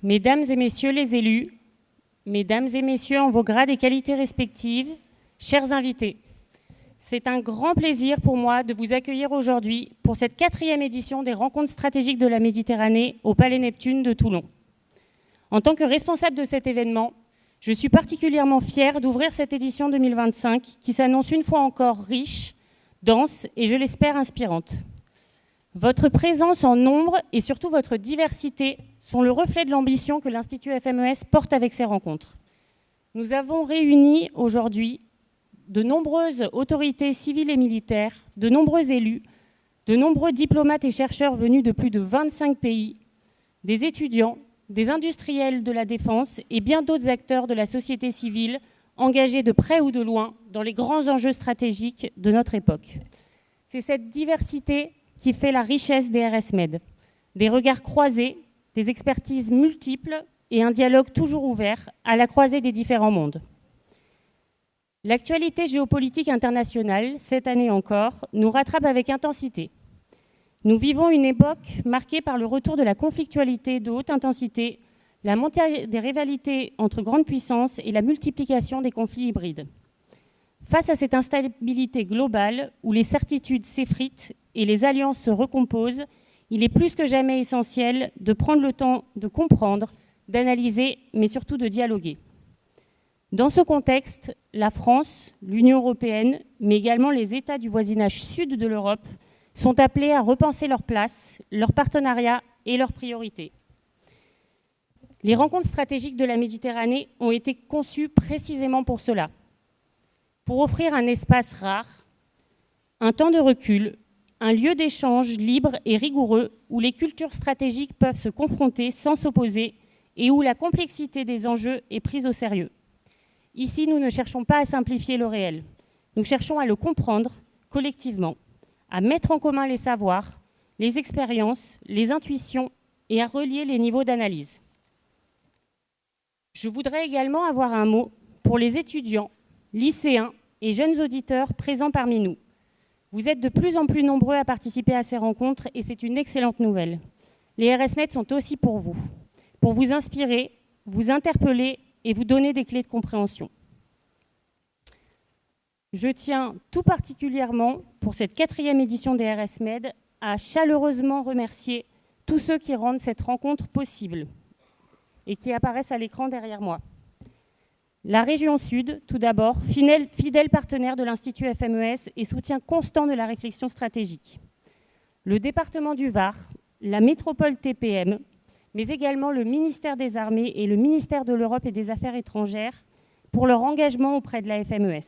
Mesdames et messieurs les élus, mesdames et messieurs en vos grades et qualités respectives, chers invités, c'est un grand plaisir pour moi de vous accueillir aujourd'hui pour cette 4e édition des Rencontres stratégiques de la Méditerranée au Palais Neptune de Toulon. En tant que responsable de cet événement, je suis particulièrement fière d'ouvrir cette édition 2025 qui s'annonce une fois encore riche, dense et je l'espère inspirante. Votre présence en nombre et surtout votre diversité sont le reflet de l'ambition que l'Institut FMES porte avec ces rencontres. Nous avons réuni aujourd'hui de nombreuses autorités civiles et militaires, de nombreux élus, de nombreux diplomates et chercheurs venus de plus de 25 pays, des étudiants, des industriels de la défense et bien d'autres acteurs de la société civile engagés de près ou de loin dans les grands enjeux stratégiques de notre époque. C'est cette diversité qui fait la richesse des RSMed, des regards croisés, des expertises multiples et un dialogue toujours ouvert à la croisée des différents mondes. L'actualité géopolitique internationale, cette année encore, nous rattrape avec intensité. Nous vivons une époque marquée par le retour de la conflictualité de haute intensité, la montée des rivalités entre grandes puissances et la multiplication des conflits hybrides. Face à cette instabilité globale où les certitudes s'effritent et les alliances se recomposent, il est plus que jamais essentiel de prendre le temps de comprendre, d'analyser, mais surtout de dialoguer. Dans ce contexte, la France, l'Union européenne, mais également les États du voisinage sud de l'Europe sont appelés à repenser leur place, leur partenariat et leurs priorités. Les rencontres stratégiques de la Méditerranée ont été conçues précisément pour cela, pour offrir un espace rare, un temps de recul, un lieu d'échange libre et rigoureux où les cultures stratégiques peuvent se confronter sans s'opposer et où la complexité des enjeux est prise au sérieux. Ici, nous ne cherchons pas à simplifier le réel. Nous cherchons à le comprendre collectivement, à mettre en commun les savoirs, les expériences, les intuitions et à relier les niveaux d'analyse. Je voudrais également avoir un mot pour les étudiants, lycéens et jeunes auditeurs présents parmi nous. Vous êtes de plus en plus nombreux à participer à ces rencontres et c'est une excellente nouvelle. Les RSMed sont aussi pour vous inspirer, vous interpeller et vous donner des clés de compréhension. Je tiens tout particulièrement, pour cette 4e édition des RSMed, à chaleureusement remercier tous ceux qui rendent cette rencontre possible et qui apparaissent à l'écran derrière moi. La région Sud, tout d'abord, fidèle partenaire de l'Institut FMES et soutien constant de la réflexion stratégique. Le département du Var, la métropole TPM, mais également le ministère des Armées et le ministère de l'Europe et des Affaires étrangères pour leur engagement auprès de la FMES.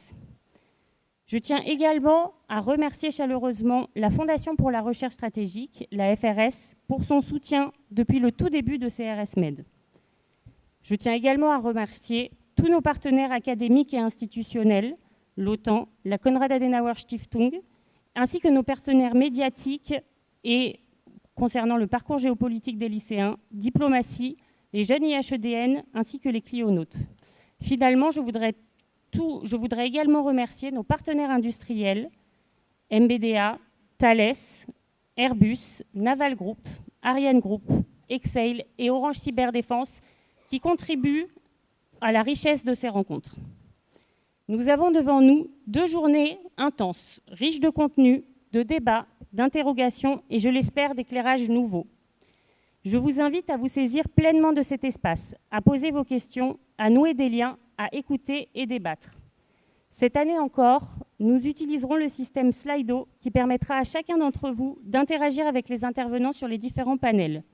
Je tiens également à remercier chaleureusement la Fondation pour la recherche stratégique, la FRS, pour son soutien depuis le tout début de ces RSMed. Je tiens également à remercier tous nos partenaires académiques et institutionnels, l'OTAN, la Konrad Adenauer Stiftung, ainsi que nos partenaires médiatiques et concernant le parcours géopolitique des lycéens, diplomatie, les jeunes IHEDN, ainsi que les clionautes. Finalement, je voudrais également remercier nos partenaires industriels, MBDA, Thales, Airbus, Naval Group, Ariane Group, Exail et Orange Cyberdéfense qui contribuent à la richesse de ces rencontres. Nous avons devant nous 2 journées intenses, riches de contenu, de débats, d'interrogations et, je l'espère, d'éclairages nouveaux. Je vous invite à vous saisir pleinement de cet espace, à poser vos questions, à nouer des liens, à écouter et débattre. Cette année encore, nous utiliserons le système Slido qui permettra à chacun d'entre vous d'interagir avec les intervenants sur les différents panels.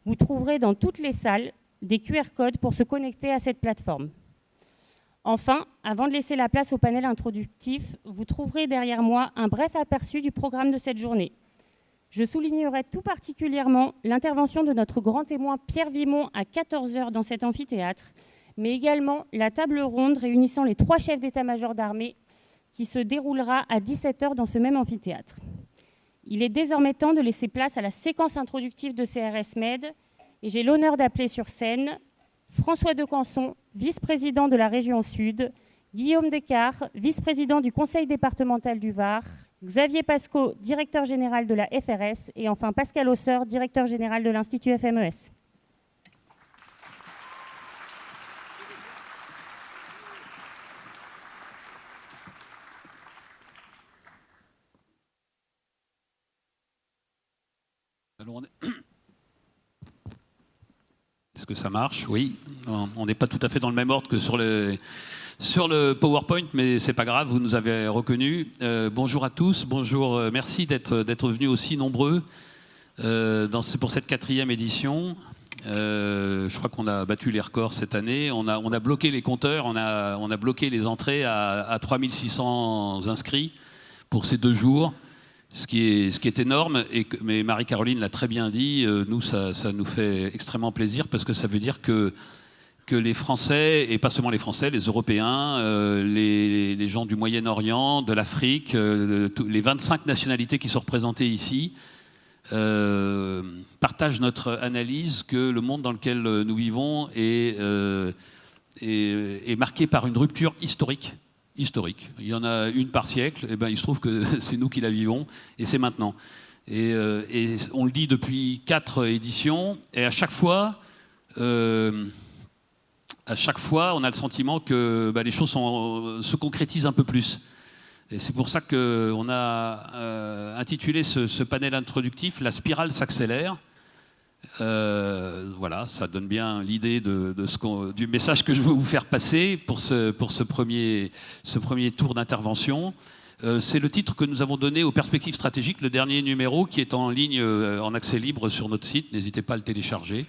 Vous trouverez dans toutes les salles des QR codes pour se connecter à cette plateforme. Enfin, avant de laisser la place au panel introductif, vous trouverez derrière moi un bref aperçu du programme de cette journée. Je soulignerai tout particulièrement l'intervention de notre grand témoin Pierre Vimont à 14h dans cet amphithéâtre, mais également la table ronde réunissant les 3 chefs d'état-major d'armée qui se déroulera à 17h dans ce même amphithéâtre. Il est désormais temps de laisser place à la séquence introductive de CRS Med et j'ai l'honneur d'appeler sur scène François de Canson, vice-président de la région Sud, Guillaume Descartes, vice-président du conseil départemental du Var, Xavier Pascot, directeur général de la FRS et enfin Pascal Hausseur, directeur général de l'Institut FMES. Est-ce que ça marche? Oui. On n'est pas tout à fait dans le même ordre que sur le PowerPoint, mais c'est pas grave, vous nous avez reconnus. Bonjour à tous, bonjour, merci d'être venus aussi nombreux pour cette 4e édition. Je crois qu'on a battu les records cette année. On a bloqué les compteurs, on a bloqué les entrées à 3600 inscrits pour ces 2 jours. Ce qui est énorme, mais Marie-Caroline l'a très bien dit, nous, ça nous fait extrêmement plaisir parce que ça veut dire que les Français, et pas seulement les Français, les Européens, les gens du Moyen-Orient, de l'Afrique, les 25 nationalités qui sont représentées ici, partagent notre analyse que le monde dans lequel nous vivons est marqué par une rupture historique. Il y en a une par siècle, et ben il se trouve que c'est nous qui la vivons, et c'est maintenant. Et on le dit depuis 4 éditions, et à chaque fois, on a le sentiment que les choses se concrétisent un peu plus. Et c'est pour ça qu'on a intitulé ce panel introductif « La spirale s'accélère ». Voilà, ça donne bien l'idée du message que je veux vous faire passer pour ce premier tour d'intervention. C'est le titre que nous avons donné aux perspectives stratégiques, le dernier numéro qui est en ligne en accès libre sur notre site, n'hésitez pas à le télécharger,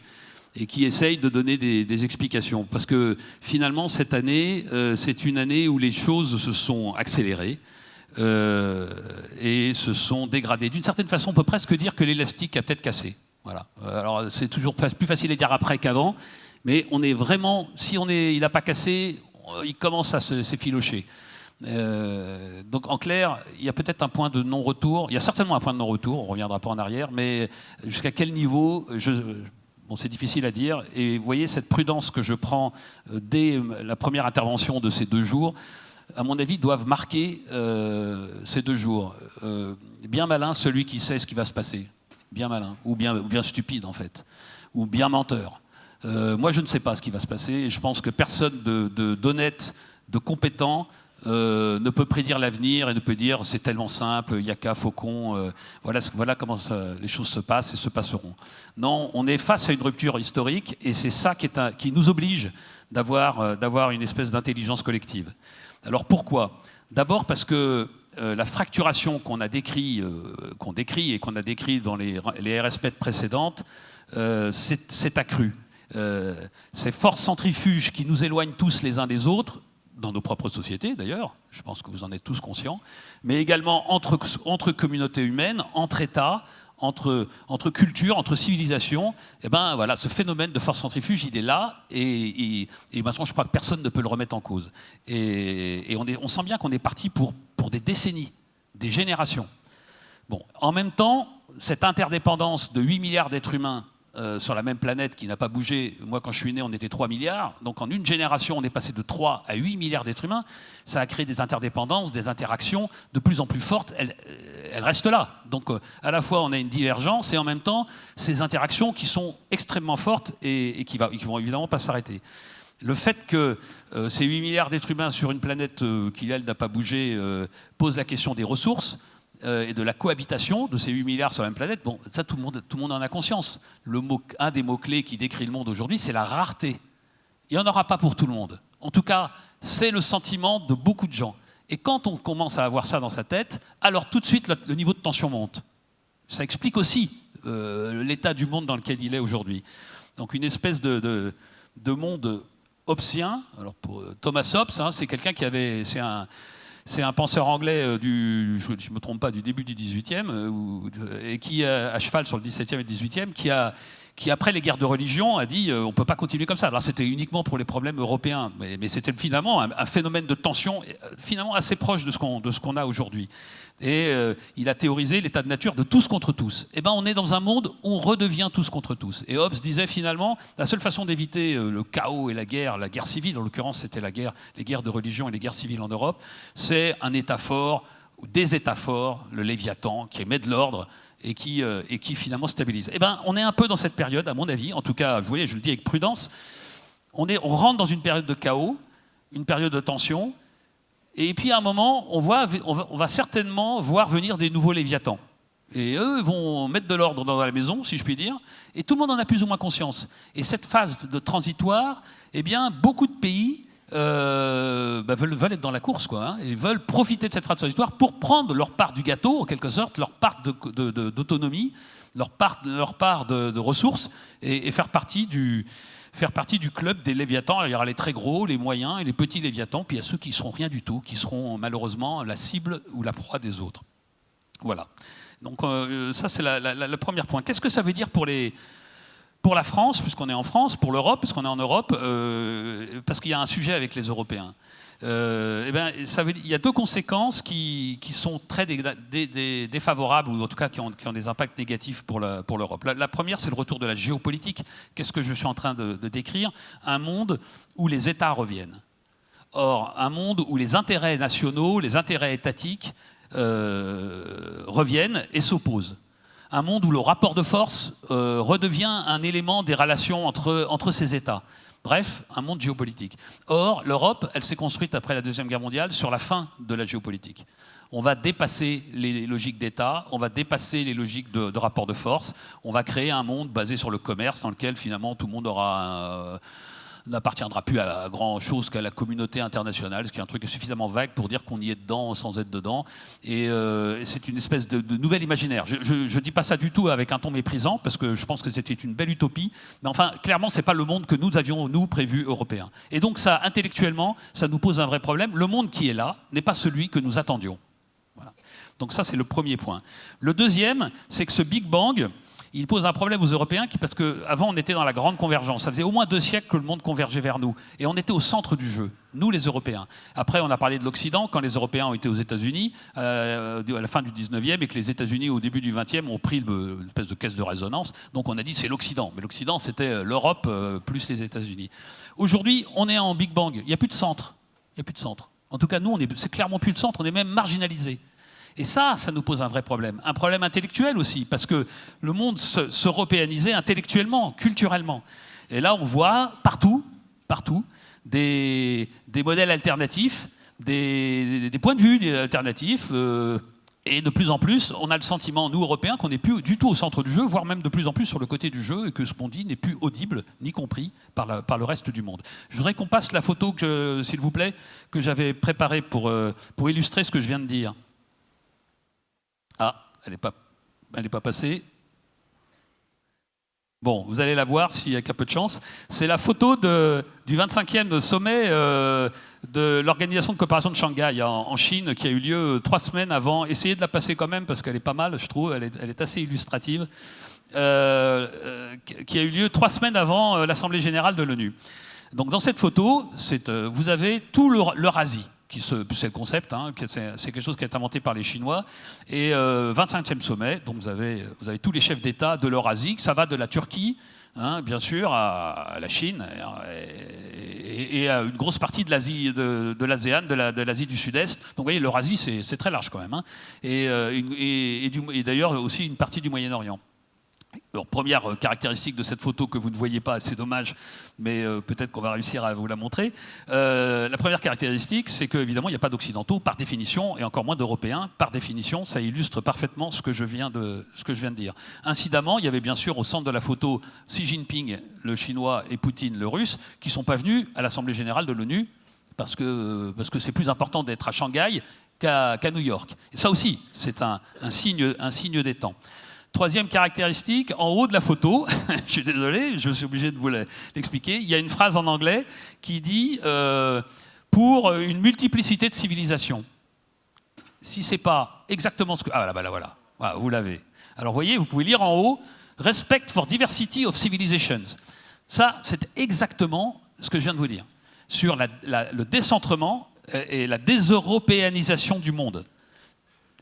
et qui essaye de donner des explications. Parce que finalement, cette année, c'est une année où les choses se sont accélérées et se sont dégradées. D'une certaine façon, on peut presque dire que l'élastique a peut-être cassé. Voilà. Alors c'est toujours plus facile à dire après qu'avant, mais on est vraiment, il n'a pas cassé, il commence à s'effilocher. Donc en clair, il y a peut-être un point de non-retour, il y a certainement un point de non-retour, on ne reviendra pas en arrière, mais jusqu'à quel niveau, bon, c'est difficile à dire, et vous voyez cette prudence que je prends dès la première intervention de ces 2 jours, à mon avis, doivent marquer ces 2 jours. Bien malin celui qui sait ce qui va se passer. Bien malin, ou bien stupide en fait, ou bien menteur. Moi je ne sais pas ce qui va se passer, et je pense que personne d'honnête, de compétent ne peut prédire l'avenir et ne peut dire c'est tellement simple, Yaka, Faucon, voilà comment les choses se passent et se passeront. Non, on est face à une rupture historique, et c'est ça qui nous oblige d'avoir une espèce d'intelligence collective. Alors pourquoi? D'abord parce que la fracturation qu'on décrit et qu'on a décrit dans les RSPED précédentes s'est accrue. Ces forces centrifuges qui nous éloignent tous les uns des autres, dans nos propres sociétés d'ailleurs, je pense que vous en êtes tous conscients, mais également entre communautés humaines, entre États, entre cultures, entre civilisations, et ben voilà, ce phénomène de force centrifuge, il est là, et maintenant je crois que personne ne peut le remettre en cause. Et on sent bien qu'on est parti pour des décennies, des générations. Bon, en même temps, cette interdépendance de 8 milliards d'êtres humains sur la même planète qui n'a pas bougé. Moi, quand je suis né, on était 3 milliards. Donc, en une génération, on est passé de 3 à 8 milliards d'êtres humains. Ça a créé des interdépendances, des interactions de plus en plus fortes. Elles restent là. Donc, à la fois, on a une divergence et en même temps, ces interactions qui sont extrêmement fortes et qui vont évidemment pas s'arrêter. Le fait que ces 8 milliards d'êtres humains sur une planète qui, elle, n'a pas bougé, pose la question des ressources et de la cohabitation de ces 8 milliards sur la même planète, bon, ça, tout le monde en a conscience. Un des mots-clés qui décrit le monde aujourd'hui, c'est la rareté. Il n'y en aura pas pour tout le monde. En tout cas, c'est le sentiment de beaucoup de gens. Et quand on commence à avoir ça dans sa tête, alors tout de suite, le niveau de tension monte. Ça explique aussi l'état du monde dans lequel il est aujourd'hui. Donc une espèce de monde hobbesien. Alors pour Thomas Hobbes, c'est quelqu'un qui avait... C'est un penseur anglais je ne me trompe pas, du début du XVIIIe, et qui, à cheval sur le XVIIe et le XVIIIe, qui après les guerres de religion, a dit on ne peut pas continuer comme ça. Alors c'était uniquement pour les problèmes européens, mais c'était finalement un phénomène de tension finalement assez proche de ce qu'on a aujourd'hui. Et il a théorisé l'état de nature de tous contre tous. Eh ben, on est dans un monde où on redevient tous contre tous. Et Hobbes disait finalement, la seule façon d'éviter le chaos et la guerre civile, en l'occurrence c'était les guerres de religion et les guerres civiles en Europe, c'est un État fort, ou des États forts, le Léviathan, qui met de l'ordre et qui finalement stabilise. Eh ben, on est un peu dans cette période, à mon avis, en tout cas, vous voyez, je le dis avec prudence, on rentre dans une période de chaos, une période de tension. Et puis à un moment, on va certainement voir venir des nouveaux Léviathans. Et eux vont mettre de l'ordre dans la maison, si je puis dire, et tout le monde en a plus ou moins conscience. Et cette phase de transitoire, eh bien, beaucoup de pays veulent être dans la course, quoi, hein, et veulent profiter de cette phase transitoire pour prendre leur part du gâteau, en quelque sorte, leur part d'autonomie, leur part de ressources, et faire partie du club des léviathans. Il y aura les très gros, les moyens et les petits léviathans, puis il y a ceux qui ne seront rien du tout, qui seront malheureusement la cible ou la proie des autres. Voilà. Donc ça, c'est le premier point. Qu'est-ce que ça veut dire pour la France, puisqu'on est en France, pour l'Europe, puisqu'on est en Europe, parce qu'il y a un sujet avec les Européens. Il y a deux conséquences qui sont très défavorables, ou en tout cas qui ont des impacts négatifs pour l'Europe. La première, c'est le retour de la géopolitique. Qu'est-ce que je suis en train de décrire? Un monde où les États reviennent. Or, un monde où les intérêts nationaux, les intérêts étatiques reviennent et s'opposent. Un monde où le rapport de force redevient un élément des relations entre ces États. Bref, un monde géopolitique. Or, l'Europe, elle s'est construite après la Deuxième Guerre mondiale sur la fin de la géopolitique. On va dépasser les logiques d'État, on va dépasser les logiques de rapport de force, on va créer un monde basé sur le commerce dans lequel finalement tout le monde n'appartiendra plus à grand chose qu'à la communauté internationale, ce qui est un truc suffisamment vague pour dire qu'on y est dedans sans être dedans. Et c'est une espèce de nouvel imaginaire. Je ne dis pas ça du tout avec un ton méprisant, parce que je pense que c'était une belle utopie, mais enfin, clairement, ce n'est pas le monde que nous avions, nous, prévu, européen. Et donc ça, intellectuellement, ça nous pose un vrai problème. Le monde qui est là n'est pas celui que nous attendions. Voilà. Donc ça, c'est le premier point. Le deuxième, c'est que ce Big Bang, il pose un problème aux Européens parce qu'avant, on était dans la grande convergence. Ça faisait au moins 2 siècles que le monde convergeait vers nous. Et on était au centre du jeu, nous les Européens. Après, on a parlé de l'Occident, quand les Européens ont été aux États-Unis, à la fin du 19e, et que les États-Unis, au début du 20e, ont pris une espèce de caisse de résonance. Donc on a dit c'est l'Occident. Mais l'Occident, c'était l'Europe plus les États-Unis. Aujourd'hui, on est en Big Bang. Il n'y a plus de centre. Il n'y a plus de centre. En tout cas, nous, c'est clairement plus le centre. On est même marginalisés. Et ça nous pose un vrai problème. Un problème intellectuel aussi, parce que le monde s'européanisait intellectuellement, culturellement. Et là, on voit partout, des modèles alternatifs, des points de vue alternatifs. Et de plus en plus, on a le sentiment, nous, Européens, qu'on n'est plus du tout au centre du jeu, voire même de plus en plus sur le côté du jeu, et que ce qu'on dit n'est plus audible, ni compris par le reste du monde. Je voudrais qu'on passe la photo, s'il vous plaît, que j'avais préparée pour illustrer ce que je viens de dire. Ah, elle n'est pas passée. Bon, vous allez la voir s'il n'y a qu'un peu de chance. C'est la photo du 25e sommet de l'Organisation de coopération de Shanghai en Chine, qui a eu lieu 3 semaines avant. Essayez de la passer quand même, parce qu'elle est pas mal, je trouve. Elle est assez illustrative. Qui a eu lieu 3 semaines avant l'Assemblée générale de l'ONU. Donc dans cette photo, vous avez tout l'Eurasie. C'est le concept, hein, c'est quelque chose qui a été inventé par les Chinois. Et 25e sommet, donc vous avez tous les chefs d'État de l'Eurasie, ça va de la Turquie, hein, bien sûr, à la Chine, et à une grosse partie de l'Asie, de l'ASEAN, de l'Asie du Sud-Est. Donc vous voyez, l'Eurasie, c'est très large quand même. Hein, et d'ailleurs aussi une partie du Moyen-Orient. Alors, première caractéristique de cette photo que vous ne voyez pas, c'est dommage, mais peut-être qu'on va réussir à vous la montrer. La première caractéristique, c'est qu'évidemment, il n'y a pas d'Occidentaux, par définition, et encore moins d'Européens, par définition. Ça illustre parfaitement ce que je viens de dire. Incidemment, il y avait bien sûr au centre de la photo Xi Jinping, le Chinois, et Poutine, le Russe, qui ne sont pas venus à l'Assemblée générale de l'ONU, parce que c'est plus important d'être à Shanghai qu'à New York. Et ça aussi, c'est un signe des temps. Troisième caractéristique, en haut de la photo, je suis désolé, je suis obligé de vous l'expliquer, il y a une phrase en anglais qui dit pour une multiplicité de civilisations. Si c'est pas exactement ce que... Ah voilà, vous l'avez. Alors vous voyez, vous pouvez lire en haut, Respect for diversity of civilizations. Ça, c'est exactement ce que je viens de vous dire, sur le décentrement et la déseuropéanisation du monde.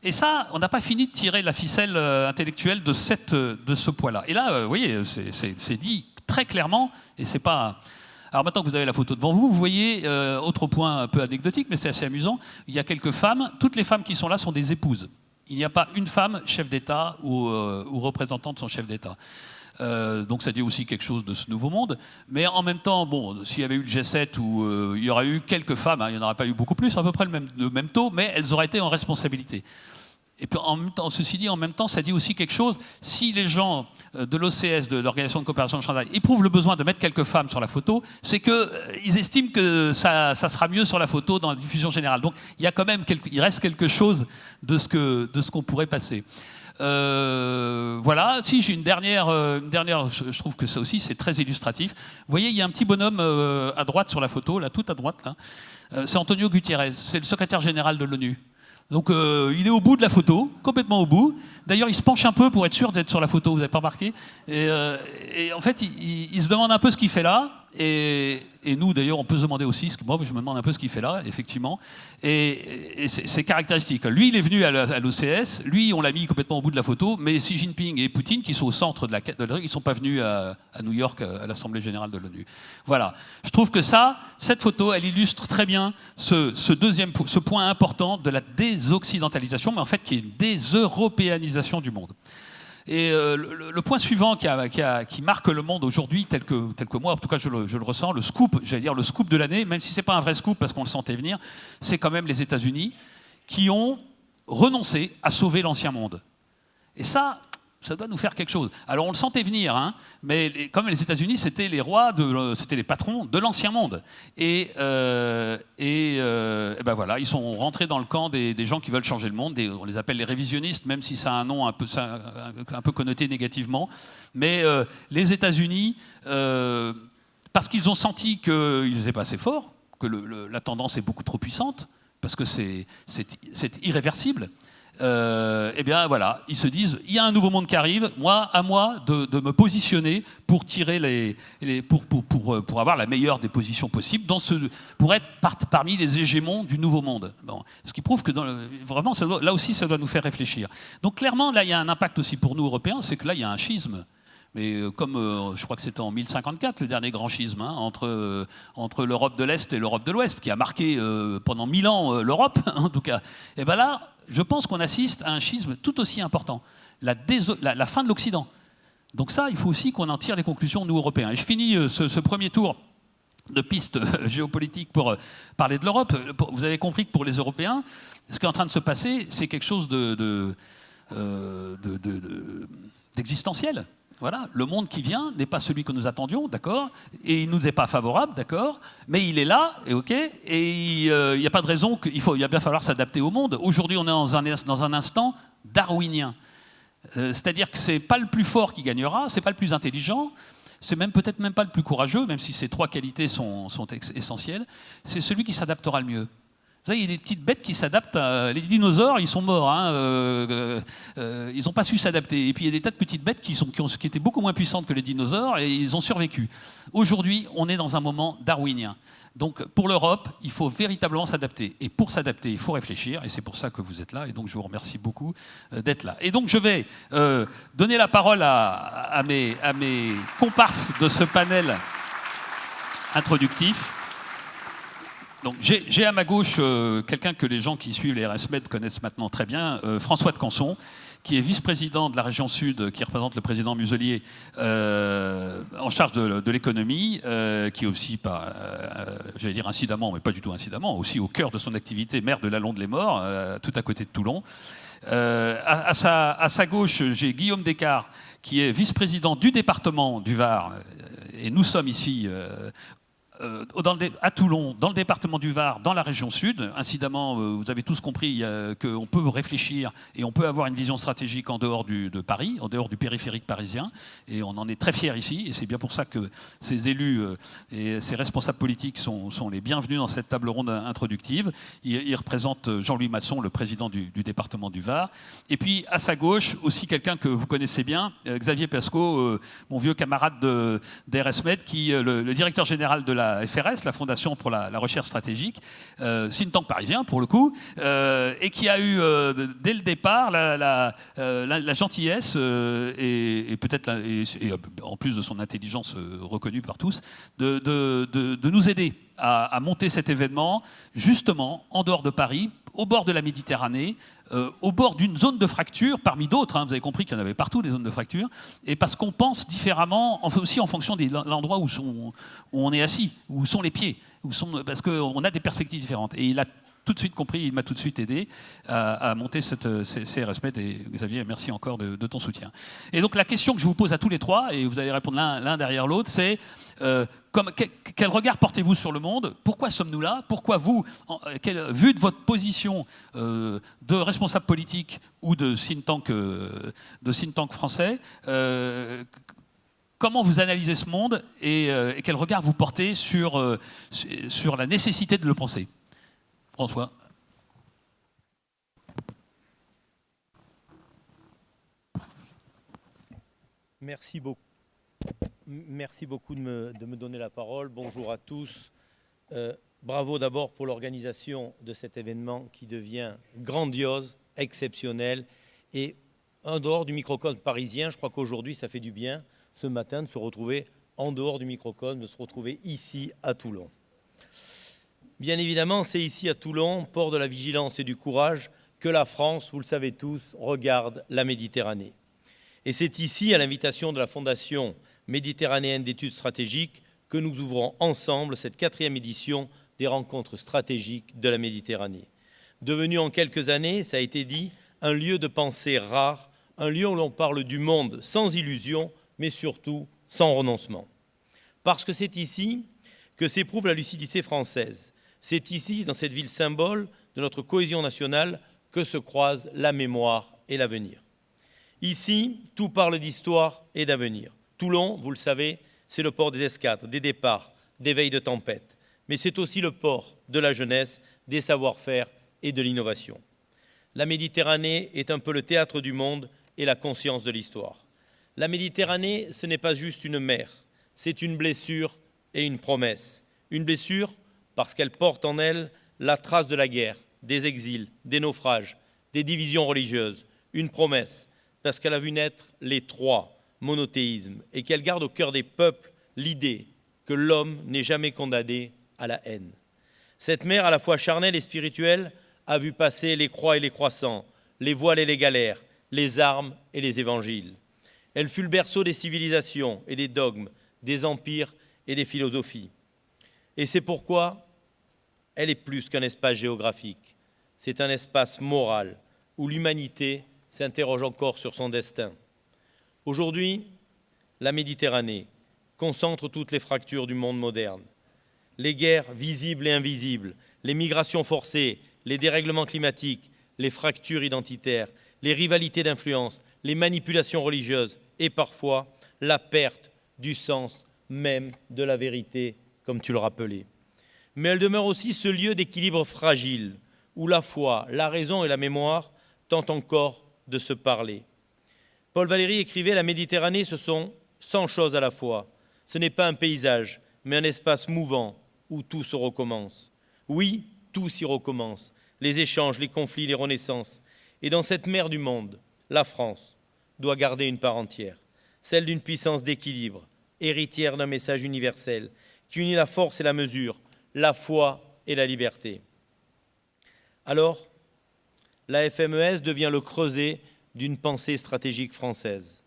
Et ça, on n'a pas fini de tirer la ficelle intellectuelle de ce poids-là. Et là, vous voyez, c'est dit très clairement, et c'est pas... Alors maintenant que vous avez la photo devant vous, vous voyez, autre point un peu anecdotique, mais c'est assez amusant, il y a quelques femmes, toutes les femmes qui sont là sont des épouses. Il n'y a pas une femme chef d'État ou représentante de son chef d'État. Donc ça dit aussi quelque chose de ce nouveau monde. Mais en même temps, bon, s'il y avait eu le G7 où il y aurait eu quelques femmes, hein, il n'y en aurait pas eu beaucoup plus, à peu près le même taux, mais elles auraient été en responsabilité. Et puis en même temps, ceci dit, en même temps, ça dit aussi quelque chose. Si les gens de l'OCS, de l'Organisation de coopération de Shanghai, éprouvent le besoin de mettre quelques femmes sur la photo, c'est qu'ils estiment que ça sera mieux sur la photo dans la diffusion générale. Donc il y a quand même il reste quelque chose de ce qu'on pourrait passer. Voilà. Si j'ai une dernière, je trouve que ça aussi c'est très illustratif. Vous voyez, il y a un petit bonhomme à droite sur la photo, là, tout à droite, là. C'est Antonio Guterres, c'est le secrétaire général de l'ONU. Donc il est au bout de la photo, complètement au bout. D'ailleurs, il se penche un peu pour être sûr d'être sur la photo, vous n'avez pas remarqué. Et en fait, il se demande un peu ce qu'il fait là. Et nous, d'ailleurs, on peut se demander aussi, moi je me demande un peu ce qu'il fait là, effectivement. Et c'est caractéristique. Lui, il est venu à l'OCS, lui, on l'a mis complètement au bout de la photo, mais Xi Jinping et Poutine, qui sont au centre de la ils ne sont pas venus à New York, à l'Assemblée générale de l'ONU. Voilà. Je trouve que cette photo, elle illustre très bien ce point important de la désoccidentalisation, mais en fait qui est une déseuropéanisation du monde. Et le point suivant qui marque le monde aujourd'hui, tel que moi, en tout cas je le ressens, le scoop, j'allais dire le scoop de l'année, même si ce n'est pas un vrai scoop parce qu'on le sentait venir, c'est quand même les États-Unis qui ont renoncé à sauver l'ancien monde. Et ça doit nous faire quelque chose. Alors on le sentait venir, hein, mais comme les États-Unis, c'était les rois, c'était les patrons de l'ancien monde. Et ben voilà, ils sont rentrés dans le camp des gens qui veulent changer le monde. On les appelle les révisionnistes, même si ça a un nom un peu connoté négativement. Mais les États-Unis, parce qu'ils ont senti qu'ils n'étaient pas assez forts, que la tendance est beaucoup trop puissante, parce que c'est irréversible. Eh bien voilà, ils se disent il y a un nouveau monde qui arrive, à moi de me positionner pour tirer pour avoir la meilleure des positions possibles pour être parmi les hégémons du nouveau monde. Bon, ce qui prouve que vraiment là aussi ça doit nous faire réfléchir. Donc clairement là il y a un impact aussi pour nous Européens, c'est que là il y a un schisme. Mais comme je crois que c'était en 1054 le dernier grand schisme, hein, entre l'Europe de l'Est et l'Europe de l'Ouest, qui a marqué pendant 1000 ans l'Europe, en tout cas. Et bien là, je pense qu'on assiste à un schisme tout aussi important, la fin de l'Occident. Donc ça, il faut aussi qu'on en tire les conclusions, nous, Européens. Et je finis ce premier tour de piste géopolitique pour parler de l'Europe. Vous avez compris que pour les Européens, ce qui est en train de se passer, c'est quelque chose d'existentiel. Voilà, le monde qui vient n'est pas celui que nous attendions, d'accord, et il ne nous est pas favorable, d'accord, mais il est là, et ok, et il n'y a pas de raison il va bien falloir s'adapter au monde. Aujourd'hui, on est dans un instant darwinien, c'est-à-dire que c'est pas le plus fort qui gagnera, c'est pas le plus intelligent, c'est peut-être même pas le plus courageux, même si ces trois qualités sont essentielles, c'est celui qui s'adaptera le mieux. Vous savez, il y a des petites bêtes qui s'adaptent. Les dinosaures, ils sont morts. Hein, ils n'ont pas su s'adapter. Et puis, il y a des tas de petites bêtes qui étaient beaucoup moins puissantes que les dinosaures et ils ont survécu. Aujourd'hui, on est dans un moment darwinien. Donc, pour l'Europe, il faut véritablement s'adapter. Et pour s'adapter, il faut réfléchir. Et c'est pour ça que vous êtes là. Et donc, je vous remercie beaucoup d'être là. Et donc, je vais donner la parole à mes comparses de ce panel introductif. Donc, j'ai à ma gauche quelqu'un que les gens qui suivent les RSMed connaissent maintenant très bien, François de Canson, qui est vice-président de la région Sud, qui représente le président Muselier en charge de l'économie, qui est aussi, j'allais dire incidemment, mais pas du tout incidemment, aussi au cœur de son activité, maire de Lallons-de-les-Morts, tout à côté de Toulon. À sa gauche, j'ai Guillaume Descartes, qui est vice-président du département du Var, et nous sommes ici à Toulon, dans le département du Var, dans la région Sud. Incidemment, vous avez tous compris qu'on peut réfléchir et on peut avoir une vision stratégique en dehors de Paris, en dehors du périphérique parisien. Et on en est très fiers ici. Et c'est bien pour ça que ces élus et ces responsables politiques sont les bienvenus dans cette table ronde introductive. Ils représentent Jean-Louis Masson, le président du département du Var. Et puis, à sa gauche, aussi quelqu'un que vous connaissez bien, Xavier Pesco, mon vieux camarade d'RSMed, qui est le directeur général de la FRS, la Fondation pour la recherche stratégique, think tank parisien pour le coup, et qui a eu dès le départ la gentillesse et peut-être en plus de son intelligence reconnue par tous, de nous aider à monter cet événement justement en dehors de Paris, au bord de la Méditerranée, au bord d'une zone de fracture, parmi d'autres, hein, vous avez compris qu'il y en avait partout des zones de fracture, et parce qu'on pense différemment, aussi en fonction de l'endroit où on est assis, où sont les pieds, parce qu'on a des perspectives différentes. Et il a tout de suite compris, il m'a tout de suite aidé à monter CRS Med. Et Xavier, merci encore de ton soutien. Et donc la question que je vous pose à tous les trois, et vous allez répondre l'un derrière l'autre, c'est quel regard portez-vous sur le monde? Pourquoi sommes-nous là? Pourquoi vous, vu de votre position de responsable politique ou de think tank français, comment vous analysez ce monde et quel regard vous portez sur la nécessité de le penser? François. Merci beaucoup. Merci beaucoup de me donner la parole. Bonjour à tous. Bravo d'abord pour l'organisation de cet événement qui devient grandiose, exceptionnel. Et en dehors du microcosme parisien, je crois qu'aujourd'hui, ça fait du bien, ce matin, de se retrouver en dehors du microcosme, de se retrouver ici à Toulon. Bien évidemment, c'est ici à Toulon, port de la vigilance et du courage, que la France, vous le savez tous, regarde la Méditerranée. Et c'est ici, à l'invitation de la Fondation méditerranéenne d'études stratégiques, que nous ouvrons ensemble cette 4e édition des rencontres stratégiques de la Méditerranée. Devenu en quelques années, ça a été dit, un lieu de pensée rare, un lieu où l'on parle du monde sans illusion, mais surtout sans renoncement. Parce que c'est ici que s'éprouve la lucidité française. C'est ici, dans cette ville symbole de notre cohésion nationale, que se croisent la mémoire et l'avenir. Ici, tout parle d'histoire et d'avenir. Toulon, vous le savez, c'est le port des escadres, des départs, des veilles de tempête. Mais c'est aussi le port de la jeunesse, des savoir-faire et de l'innovation. La Méditerranée est un peu le théâtre du monde et la conscience de l'histoire. La Méditerranée, ce n'est pas juste une mer, c'est une blessure et une promesse. Une blessure parce qu'elle porte en elle la trace de la guerre, des exils, des naufrages, des divisions religieuses. Une promesse parce qu'elle a vu naître les 3 monothéismes et qu'elle garde au cœur des peuples l'idée que l'homme n'est jamais condamné à la haine. Cette mer, à la fois charnelle et spirituelle, a vu passer les croix et les croissants, les voiles et les galères, les armes et les évangiles. Elle fut le berceau des civilisations et des dogmes, des empires et des philosophies. Et c'est pourquoi elle est plus qu'un espace géographique. C'est un espace moral où l'humanité s'interroge encore sur son destin. Aujourd'hui, la Méditerranée concentre toutes les fractures du monde moderne. Les guerres visibles et invisibles, les migrations forcées, les dérèglements climatiques, les fractures identitaires, les rivalités d'influence, les manipulations religieuses et parfois la perte du sens même de la vérité, comme tu le rappelais. Mais elle demeure aussi ce lieu d'équilibre fragile où la foi, la raison et la mémoire tentent encore de se parler. Paul Valéry écrivait « La Méditerranée, ce sont 100 choses à la fois. Ce n'est pas un paysage, mais un espace mouvant où tout se recommence. » Oui, tout s'y recommence. Les échanges, les conflits, les renaissances. Et dans cette mer du monde, la France doit garder une part entière, celle d'une puissance d'équilibre, héritière d'un message universel, qui unit la force et la mesure, la foi et la liberté. Alors, la FMES devient le creuset d'une pensée stratégique française.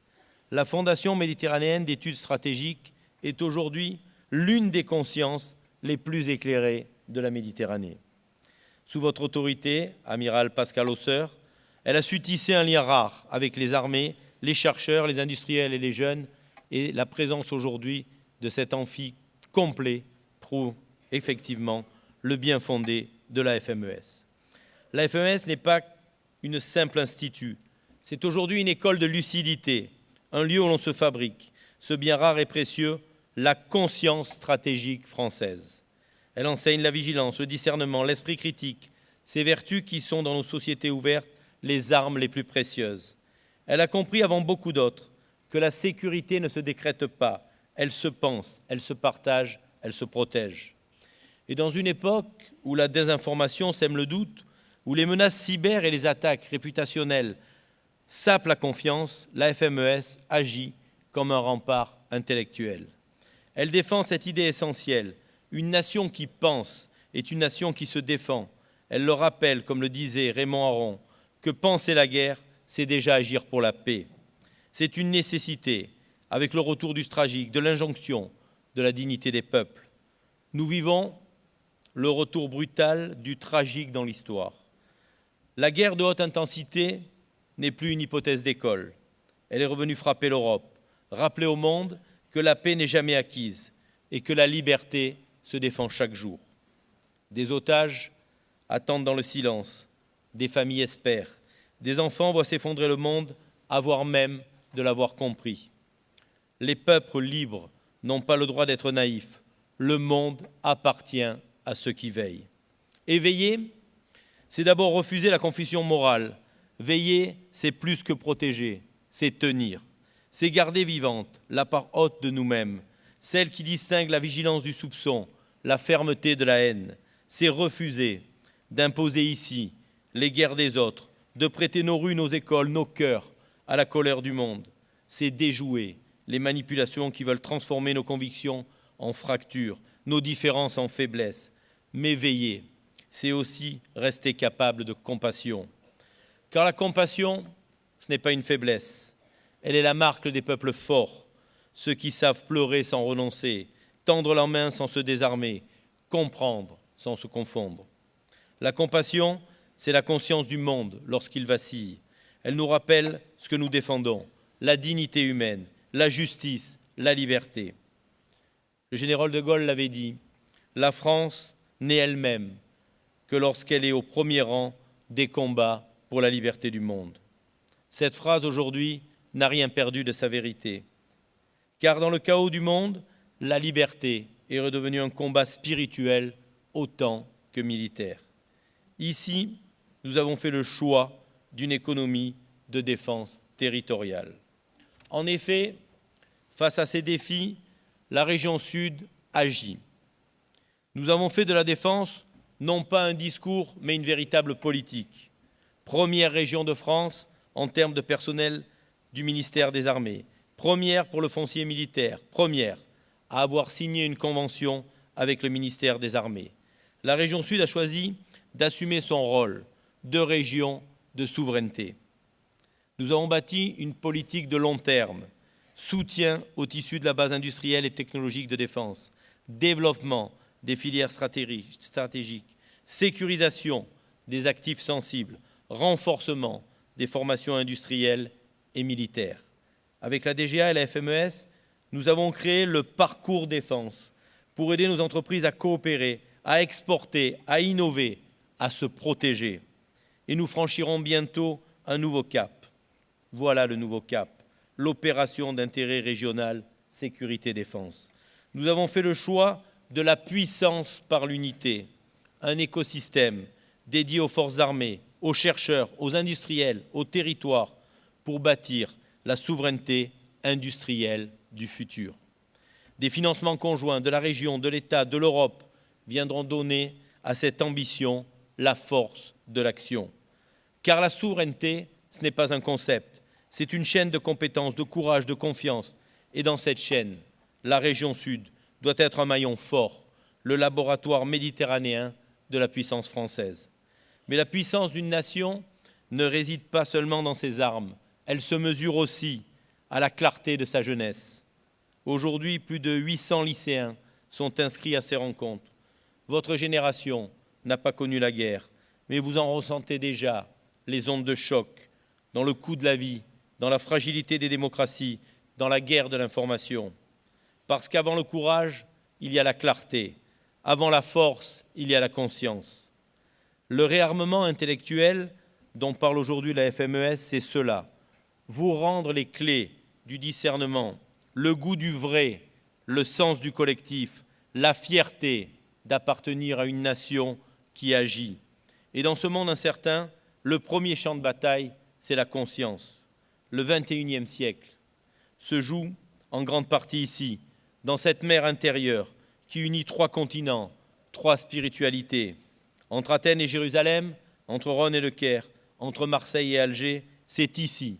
La Fondation méditerranéenne d'études stratégiques est aujourd'hui l'une des consciences les plus éclairées de la Méditerranée. Sous votre autorité, amiral Pascal Hausseur, elle a su tisser un lien rare avec les armées, les chercheurs, les industriels et les jeunes, et la présence aujourd'hui de cet amphi complet prouve effectivement le bien fondé de la FMES. La FMES n'est pas une simple institut, c'est aujourd'hui une école de lucidité, un lieu où l'on se fabrique, ce bien rare et précieux, la conscience stratégique française. Elle enseigne la vigilance, le discernement, l'esprit critique, ces vertus qui sont dans nos sociétés ouvertes les armes les plus précieuses. Elle a compris avant beaucoup d'autres que la sécurité ne se décrète pas, elle se pense, elle se partage, elle se protège. Et dans une époque où la désinformation sème le doute, où les menaces cyber et les attaques réputationnelles sapent la confiance, la FMES agit comme un rempart intellectuel. Elle défend cette idée essentielle. Une nation qui pense est une nation qui se défend. Elle le rappelle, comme le disait Raymond Aron, que penser la guerre, c'est déjà agir pour la paix. C'est une nécessité, avec le retour du tragique, de l'injonction, de la dignité des peuples. Nous vivons le retour brutal du tragique dans l'histoire. La guerre de haute intensité n'est plus une hypothèse d'école. Elle est revenue frapper l'Europe, rappeler au monde que la paix n'est jamais acquise et que la liberté se défend chaque jour. Des otages attendent dans le silence, des familles espèrent, des enfants voient s'effondrer le monde avant même de l'avoir compris. Les peuples libres n'ont pas le droit d'être naïfs. Le monde appartient à ceux qui veillent. Et veiller, c'est d'abord refuser la confusion morale. Veiller, c'est plus que protéger, c'est tenir. C'est garder vivante la part haute de nous-mêmes, celle qui distingue la vigilance du soupçon, la fermeté de la haine. C'est refuser d'imposer ici les guerres des autres, de prêter nos rues, nos écoles, nos cœurs à la colère du monde. C'est déjouer les manipulations qui veulent transformer nos convictions en fractures, nos différences en faiblesses. Mais veiller, c'est aussi rester capable de compassion. Car la compassion, ce n'est pas une faiblesse. Elle est la marque des peuples forts, ceux qui savent pleurer sans renoncer, tendre la main sans se désarmer, comprendre sans se confondre. La compassion, c'est la conscience du monde lorsqu'il vacille. Elle nous rappelle ce que nous défendons, la dignité humaine, la justice, la liberté. Le général de Gaulle l'avait dit, la France n'est elle-même que lorsqu'elle est au premier rang des combats pour la liberté du monde. Cette phrase aujourd'hui n'a rien perdu de sa vérité. Car dans le chaos du monde, la liberté est redevenue un combat spirituel autant que militaire. Ici, nous avons fait le choix d'une économie de défense territoriale. En effet, face à ces défis, la région Sud agit. Nous avons fait de la défense non pas un discours, mais une véritable politique. Première région de France en termes de personnel du ministère des Armées, première pour le foncier militaire, première à avoir signé une convention avec le ministère des Armées. La région Sud a choisi d'assumer son rôle de région de souveraineté. Nous avons bâti une politique de long terme, soutien au tissu de la base industrielle et technologique de défense, développement des filières stratégiques, sécurisation des actifs sensibles, renforcement des formations industrielles et militaires. Avec la DGA et la FMES, nous avons créé le parcours défense pour aider nos entreprises à coopérer, à exporter, à innover, à se protéger. Et nous franchirons bientôt un nouveau cap. Voilà le nouveau cap, l'opération d'intérêt régional sécurité-défense. Nous avons fait le choix de la puissance par l'unité, un écosystème dédié aux forces armées, aux chercheurs, aux industriels, aux territoires, pour bâtir la souveraineté industrielle du futur. Des financements conjoints de la région, de l'État, de l'Europe viendront donner à cette ambition la force de l'action. Car la souveraineté, ce n'est pas un concept, c'est une chaîne de compétences, de courage, de confiance. Et dans cette chaîne, la région Sud doit être un maillon fort, le laboratoire méditerranéen de la puissance française. Mais la puissance d'une nation ne réside pas seulement dans ses armes, elle se mesure aussi à la clarté de sa jeunesse. Aujourd'hui, plus de 800 lycéens sont inscrits à ces rencontres. Votre génération n'a pas connu la guerre, mais vous en ressentez déjà les ondes de choc dans le coût de la vie, dans la fragilité des démocraties, dans la guerre de l'information. Parce qu'avant le courage, il y a la clarté. Avant la force, il y a la conscience. Le réarmement intellectuel dont parle aujourd'hui la FMES, c'est cela. Vous rendre les clés du discernement, le goût du vrai, le sens du collectif, la fierté d'appartenir à une nation qui agit. Et dans ce monde incertain, le premier champ de bataille, c'est la conscience. Le XXIe siècle se joue en grande partie ici, dans cette mer intérieure qui unit 3 continents, 3 spiritualités. Entre Athènes et Jérusalem, entre Rhodes et le Caire, entre Marseille et Alger, c'est ici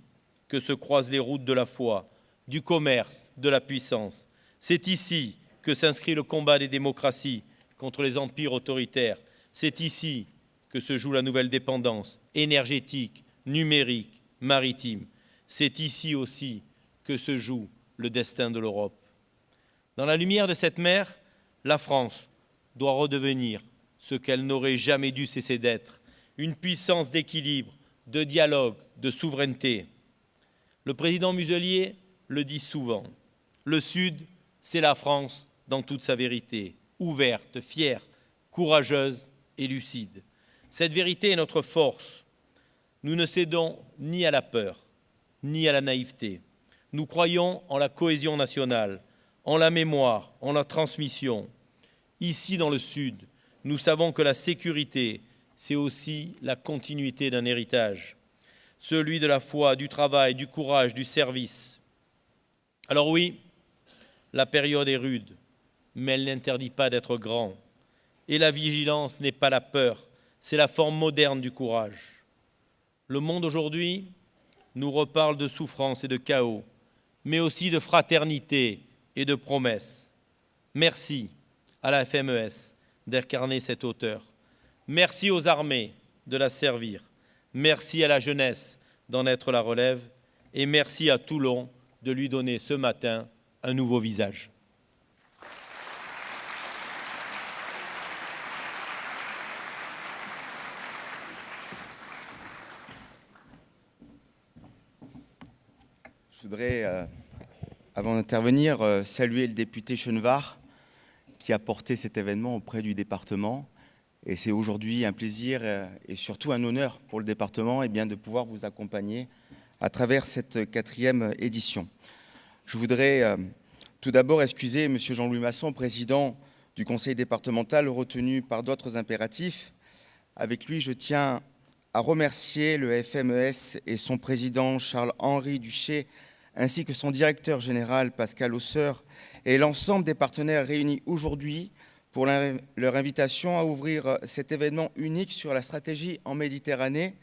que se croisent les routes de la foi, du commerce, de la puissance. C'est ici que s'inscrit le combat des démocraties contre les empires autoritaires. C'est ici que se joue la nouvelle dépendance énergétique, numérique, maritime. C'est ici aussi que se joue le destin de l'Europe. Dans la lumière de cette mer, la France doit redevenir ce qu'elle n'aurait jamais dû cesser d'être, une puissance d'équilibre, de dialogue, de souveraineté. Le président Muselier le dit souvent, le Sud, c'est la France dans toute sa vérité, ouverte, fière, courageuse et lucide. Cette vérité est notre force. Nous ne cédons ni à la peur, ni à la naïveté. Nous croyons en la cohésion nationale, en la mémoire, en la transmission. Ici, dans le Sud, nous savons que la sécurité, c'est aussi la continuité d'un héritage, celui de la foi, du travail, du courage, du service. Alors oui, la période est rude, mais elle n'interdit pas d'être grand. Et la vigilance n'est pas la peur, c'est la forme moderne du courage. Le monde aujourd'hui nous reparle de souffrance et de chaos, mais aussi de fraternité et de promesses. Merci à la FMES d'incarner cette hauteur. Merci aux armées de la servir. Merci à la jeunesse d'en être la relève. Et merci à Toulon de lui donner ce matin un nouveau visage. Je voudrais, avant d'intervenir, saluer le député Chenevard qui a porté cet événement auprès du département. Et c'est aujourd'hui un plaisir et surtout un honneur pour le département de pouvoir vous accompagner à travers cette 4e édition. Je voudrais tout d'abord excuser M. Jean-Louis Masson, président du conseil départemental, retenu par d'autres impératifs. Avec lui, je tiens à remercier le FMES et son président Charles-Henri Duché, ainsi que son directeur général Pascal Hausseur, et l'ensemble des partenaires réunis aujourd'hui pour leur invitation à ouvrir cet événement unique sur la stratégie en Méditerranée,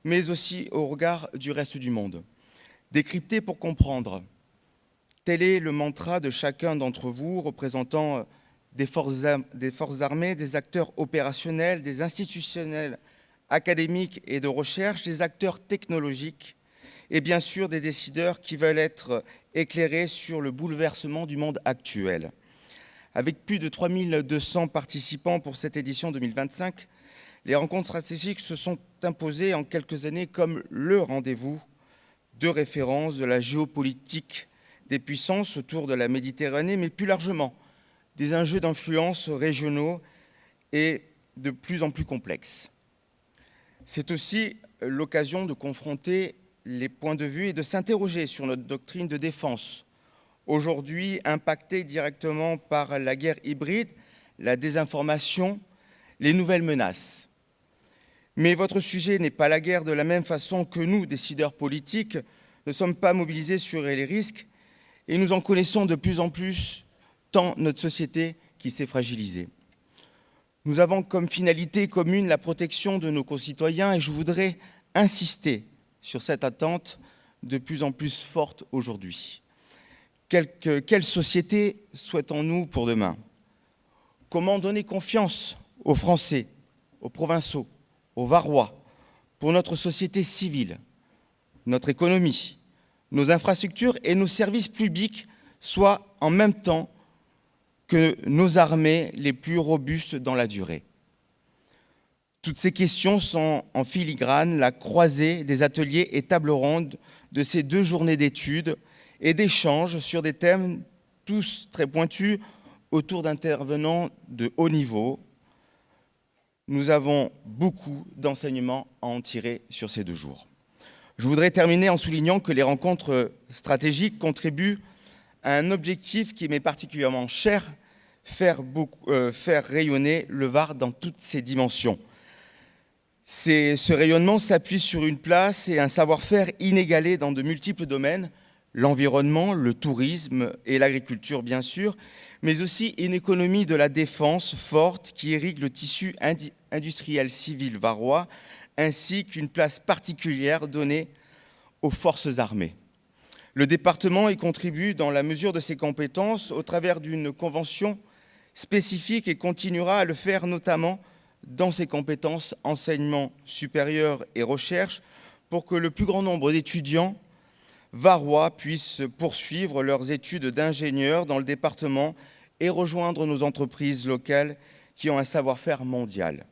mais aussi au regard du reste du monde. Décrypter pour comprendre, tel est le mantra de chacun d'entre vous, représentant des forces armées, des acteurs opérationnels, des institutionnels académiques et de recherche, des acteurs technologiques et bien sûr des décideurs qui veulent être éclairés sur le bouleversement du monde actuel. Avec plus de 3200 participants pour cette édition 2025, les rencontres stratégiques se sont imposées en quelques années comme le rendez-vous de référence de la géopolitique des puissances autour de la Méditerranée, mais plus largement des enjeux d'influence régionaux et de plus en plus complexes. C'est aussi l'occasion de confronter les points de vue et de s'interroger sur notre doctrine de défense, aujourd'hui impactée directement par la guerre hybride, la désinformation, les nouvelles menaces. Mais votre sujet n'est pas la guerre de la même façon que nous, décideurs politiques, ne sommes pas mobilisés sur les risques et nous en connaissons de plus en plus tant notre société qui s'est fragilisée. Nous avons comme finalité commune la protection de nos concitoyens et je voudrais insister sur cette attente de plus en plus forte aujourd'hui. Quelle société souhaitons-nous pour demain? Comment donner confiance aux Français, aux Provençaux, aux Varois, pour notre société civile, notre économie, nos infrastructures et nos services publics soient en même temps que nos armées les plus robustes dans la durée? Toutes ces questions sont en filigrane la croisée des ateliers et tables rondes de ces 2 journées d'études et d'échanges sur des thèmes tous très pointus autour d'intervenants de haut niveau. Nous avons beaucoup d'enseignements à en tirer sur ces 2 jours. Je voudrais terminer en soulignant que les rencontres stratégiques contribuent à un objectif qui m'est particulièrement cher, faire rayonner le Var dans toutes ses dimensions. Ce rayonnement s'appuie sur une place et un savoir-faire inégalé dans de multiples domaines, l'environnement, le tourisme et l'agriculture bien sûr, mais aussi une économie de la défense forte qui irrigue le tissu industriel civil varois, ainsi qu'une place particulière donnée aux forces armées. Le département y contribue dans la mesure de ses compétences au travers d'une convention spécifique et continuera à le faire notamment dans ses compétences enseignement supérieur et recherche pour que le plus grand nombre d'étudiants varois puissent poursuivre leurs études d'ingénieur dans le département et rejoindre nos entreprises locales qui ont un savoir-faire mondial.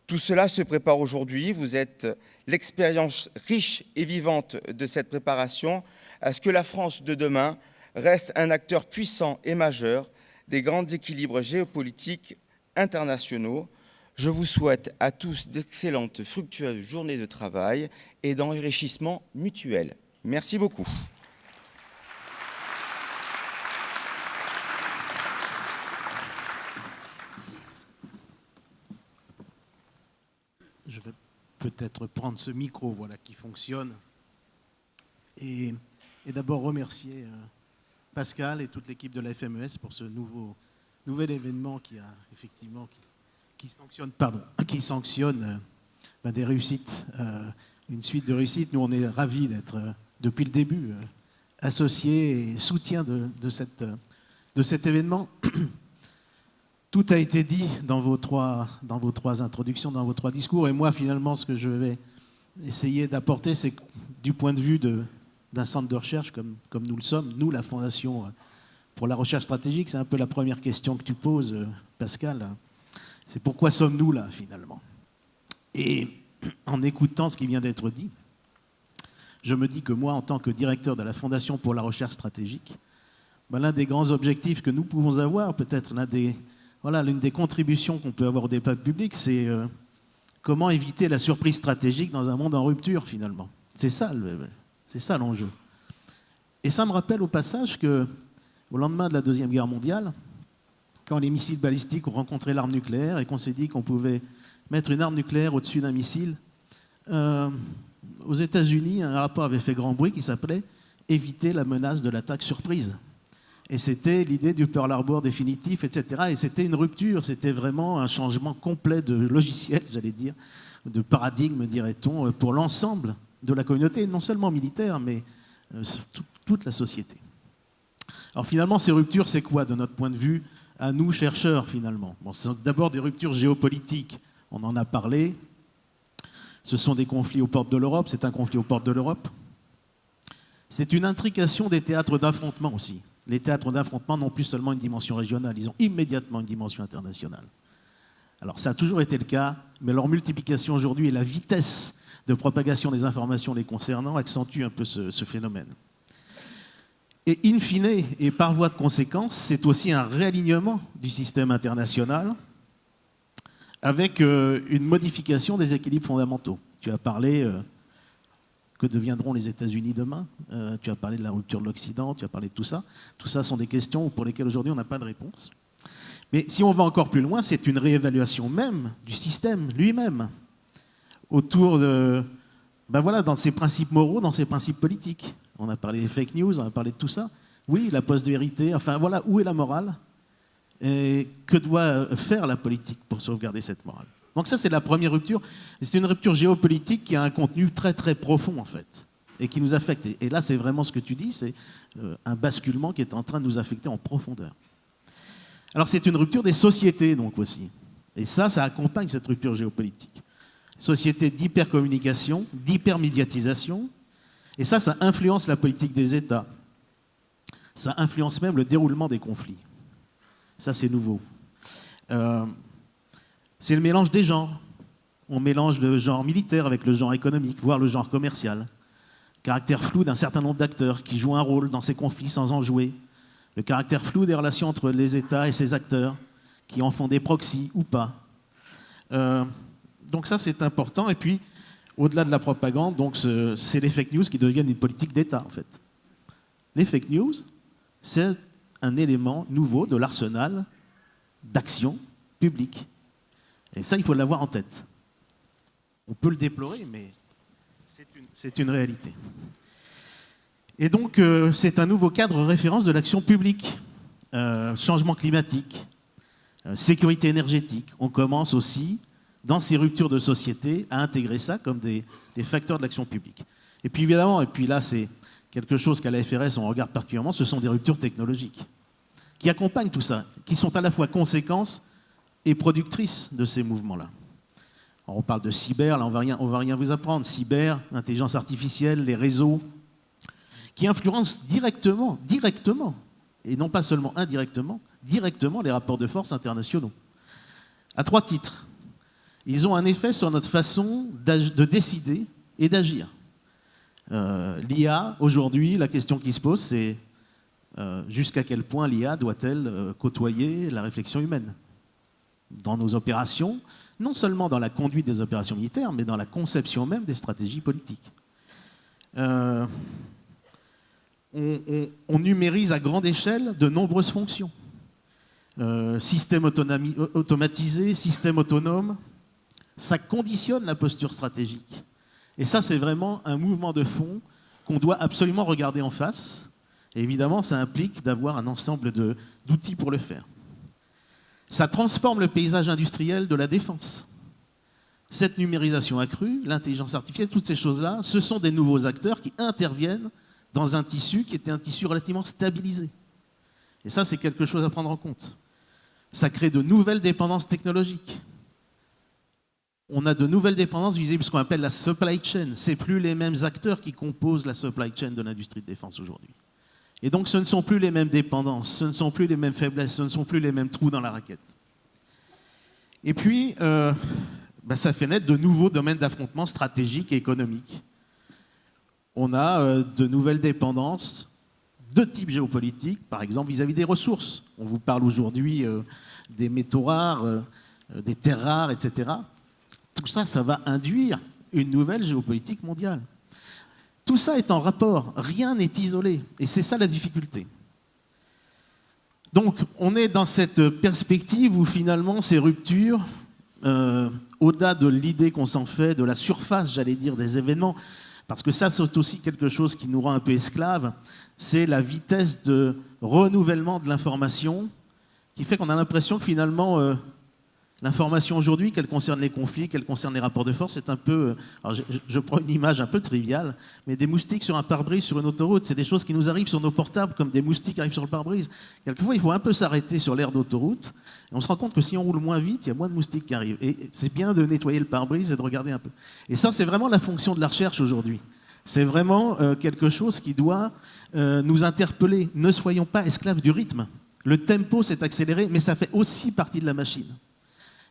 Tout cela se prépare aujourd'hui. Vous êtes l'expérience riche et vivante de cette préparation à ce que la France de demain reste un acteur puissant et majeur des grands équilibres géopolitiques internationaux. Je vous souhaite à tous d'excellentes, fructueuses journées de travail et d'enrichissement mutuel. Merci beaucoup. Je vais peut-être prendre ce micro voilà, qui fonctionne et d'abord remercier Pascal et toute l'équipe de la FMES pour ce nouvel événement qui a effectivement qui sanctionne des réussites, une suite de réussites. Nous, on est ravis d'être depuis le début associés et soutiens de cet événement. Tout a été dit dans vos trois introductions, dans vos trois discours. Et moi, finalement, ce que je vais essayer d'apporter, c'est que, du point de vue d'un centre de recherche comme nous le sommes, nous, la Fondation pour la recherche stratégique, c'est un peu la première question que tu poses, Pascal. C'est pourquoi sommes-nous là, finalement? Et en écoutant ce qui vient d'être dit, je me dis que moi, en tant que directeur de la Fondation pour la recherche stratégique, l'un des grands objectifs que nous pouvons avoir, peut-être l'une des contributions qu'on peut avoir au débat public, c'est comment éviter la surprise stratégique dans un monde en rupture, finalement. C'est ça l'enjeu. Et ça me rappelle au passage qu'au lendemain de la Deuxième Guerre mondiale, quand les missiles balistiques ont rencontré l'arme nucléaire et qu'on s'est dit qu'on pouvait mettre une arme nucléaire au-dessus d'un missile, aux États-Unis, un rapport avait fait grand bruit qui s'appelait « Éviter la menace de l'attaque surprise ». Et c'était l'idée du Pearl Harbor définitif, etc. Et c'était une rupture, c'était vraiment un changement complet de logiciel, j'allais dire, de paradigme, dirait-on, pour l'ensemble de la communauté, non seulement militaire, mais toute la société. Alors finalement, ces ruptures, c'est quoi, de notre point de vue, à nous, chercheurs, finalement? Bon, ce sont d'abord des ruptures géopolitiques, on en a parlé. Ce sont des conflits aux portes de l'Europe, c'est un conflit aux portes de l'Europe. C'est une intrication des théâtres d'affrontement aussi. Les théâtres d'affrontement n'ont plus seulement une dimension régionale, ils ont immédiatement une dimension internationale. Alors ça a toujours été le cas, mais leur multiplication aujourd'hui et la vitesse de propagation des informations les concernant accentue un peu ce phénomène. Et in fine, et par voie de conséquence, c'est aussi un réalignement du système international avec une modification des équilibres fondamentaux. Tu as parlé... que deviendront les États-Unis demain? Tu as parlé de la rupture de l'Occident, tu as parlé de tout ça. Tout ça sont des questions pour lesquelles aujourd'hui on n'a pas de réponse. Mais si on va encore plus loin, c'est une réévaluation même du système lui-même, autour de, dans ses principes moraux, dans ses principes politiques. On a parlé des fake news, on a parlé de tout ça. Oui, la post-vérité, enfin voilà, où est la morale? Et que doit faire la politique pour sauvegarder cette morale? Donc ça, c'est la première rupture. C'est une rupture géopolitique qui a un contenu très très profond, en fait, et qui nous affecte. Et là, c'est vraiment ce que tu dis, c'est un basculement qui est en train de nous affecter en profondeur. Alors c'est une rupture des sociétés, donc aussi. Et ça accompagne cette rupture géopolitique. Société d'hypercommunication, d'hypermédiatisation, et ça influence la politique des États. Ça influence même le déroulement des conflits. Ça, c'est nouveau. C'est le mélange des genres. On mélange le genre militaire avec le genre économique, voire le genre commercial. Caractère flou d'un certain nombre d'acteurs qui jouent un rôle dans ces conflits sans en jouer. Le caractère flou des relations entre les États et ces acteurs, qui en font des proxys ou pas. Donc ça, c'est important. Et puis, au-delà de la propagande, donc c'est les fake news qui deviennent une politique d'État, en fait. Les fake news, c'est un élément nouveau de l'arsenal d'action publique. Et ça, il faut l'avoir en tête. On peut le déplorer, mais c'est une réalité. Et donc, c'est un nouveau cadre référence de l'action publique. Changement climatique, sécurité énergétique. On commence aussi, dans ces ruptures de société, à intégrer ça comme des facteurs de l'action publique. Et puis évidemment, là, c'est quelque chose qu'à la FRS, on regarde particulièrement, ce sont des ruptures technologiques qui accompagnent tout ça, qui sont à la fois conséquences et productrices de ces mouvements-là. On parle de cyber, là on va rien vous apprendre. Cyber, l'intelligence artificielle, les réseaux, qui influencent directement, et non pas seulement indirectement, directement les rapports de force internationaux. à 3 titres. Ils ont un effet sur notre façon de décider et d'agir. L'IA, aujourd'hui, la question qui se pose, c'est jusqu'à quel point l'IA doit-elle côtoyer la réflexion humaine dans nos opérations, non seulement dans la conduite des opérations militaires, mais dans la conception même des stratégies politiques. On numérise à grande échelle de nombreuses fonctions. Système automatisé, système autonome, ça conditionne la posture stratégique. Et ça, c'est vraiment un mouvement de fond qu'on doit absolument regarder en face. Et évidemment, ça implique d'avoir un ensemble d'outils pour le faire. Ça transforme le paysage industriel de la défense. Cette numérisation accrue, l'intelligence artificielle, toutes ces choses-là, ce sont des nouveaux acteurs qui interviennent dans un tissu qui était un tissu relativement stabilisé. Et ça, c'est quelque chose à prendre en compte. Ça crée de nouvelles dépendances technologiques. On a de nouvelles dépendances visibles, ce qu'on appelle la supply chain. Ce n'est plus les mêmes acteurs qui composent la supply chain de l'industrie de défense aujourd'hui. Et donc, ce ne sont plus les mêmes dépendances, ce ne sont plus les mêmes faiblesses, ce ne sont plus les mêmes trous dans la raquette. Et puis, ça fait naître de nouveaux domaines d'affrontement stratégiques et économiques. On a de nouvelles dépendances de type géopolitique, par exemple vis-à-vis des ressources. On vous parle aujourd'hui des métaux rares, des terres rares, etc. Tout ça, ça va induire une nouvelle géopolitique mondiale. Tout ça est en rapport, rien n'est isolé, et c'est ça la difficulté. Donc, on est dans cette perspective où finalement ces ruptures, au-delà de l'idée qu'on s'en fait, de la surface, j'allais dire, des événements, parce que ça, c'est aussi quelque chose qui nous rend un peu esclaves, c'est la vitesse de renouvellement de l'information qui fait qu'on a l'impression que finalement, l'information aujourd'hui, qu'elle concerne les conflits, qu'elle concerne les rapports de force, c'est un peu... Alors je prends une image un peu triviale, mais des moustiques sur un pare-brise sur une autoroute, c'est des choses qui nous arrivent sur nos portables, comme des moustiques arrivent sur le pare-brise. Quelquefois, il faut un peu s'arrêter sur l'aire d'autoroute, et on se rend compte que si on roule moins vite, il y a moins de moustiques qui arrivent. Et c'est bien de nettoyer le pare-brise et de regarder un peu. Et ça, c'est vraiment la fonction de la recherche aujourd'hui. C'est vraiment quelque chose qui doit nous interpeller. Ne soyons pas esclaves du rythme. Le tempo s'est accéléré, mais ça fait aussi partie de la machine.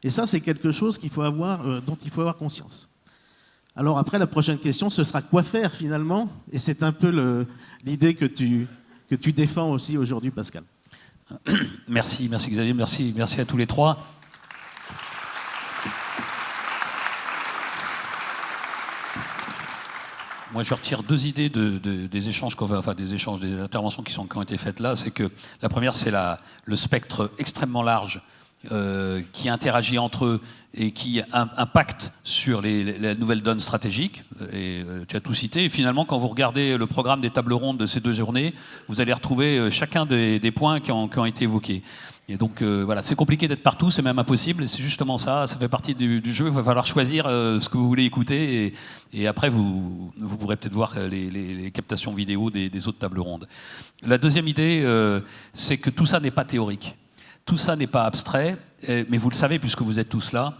Et ça, c'est quelque chose qu'il faut avoir, dont il faut avoir conscience. Alors après, la prochaine question, ce sera quoi faire finalement? Et c'est un peu l'idée que tu défends aussi aujourd'hui, Pascal. Merci Xavier, merci à tous les trois. Moi, je retire 2 idées des échanges des interventions qui ont été faites là. C'est que la première, c'est le spectre extrêmement large qui interagit entre eux et qui impacte sur la nouvelle donne stratégique. Et tu as tout cité. Et finalement, quand vous regardez le programme des tables rondes de ces 2 journées, vous allez retrouver chacun des points qui ont été évoqués. Et donc voilà, c'est compliqué d'être partout, c'est même impossible. C'est justement ça fait partie du jeu. Il va falloir choisir ce que vous voulez écouter. Et après, vous pourrez peut-être voir les captations vidéo des autres tables rondes. La deuxième idée, c'est que tout ça n'est pas théorique. Tout ça n'est pas abstrait, mais vous le savez puisque vous êtes tous là,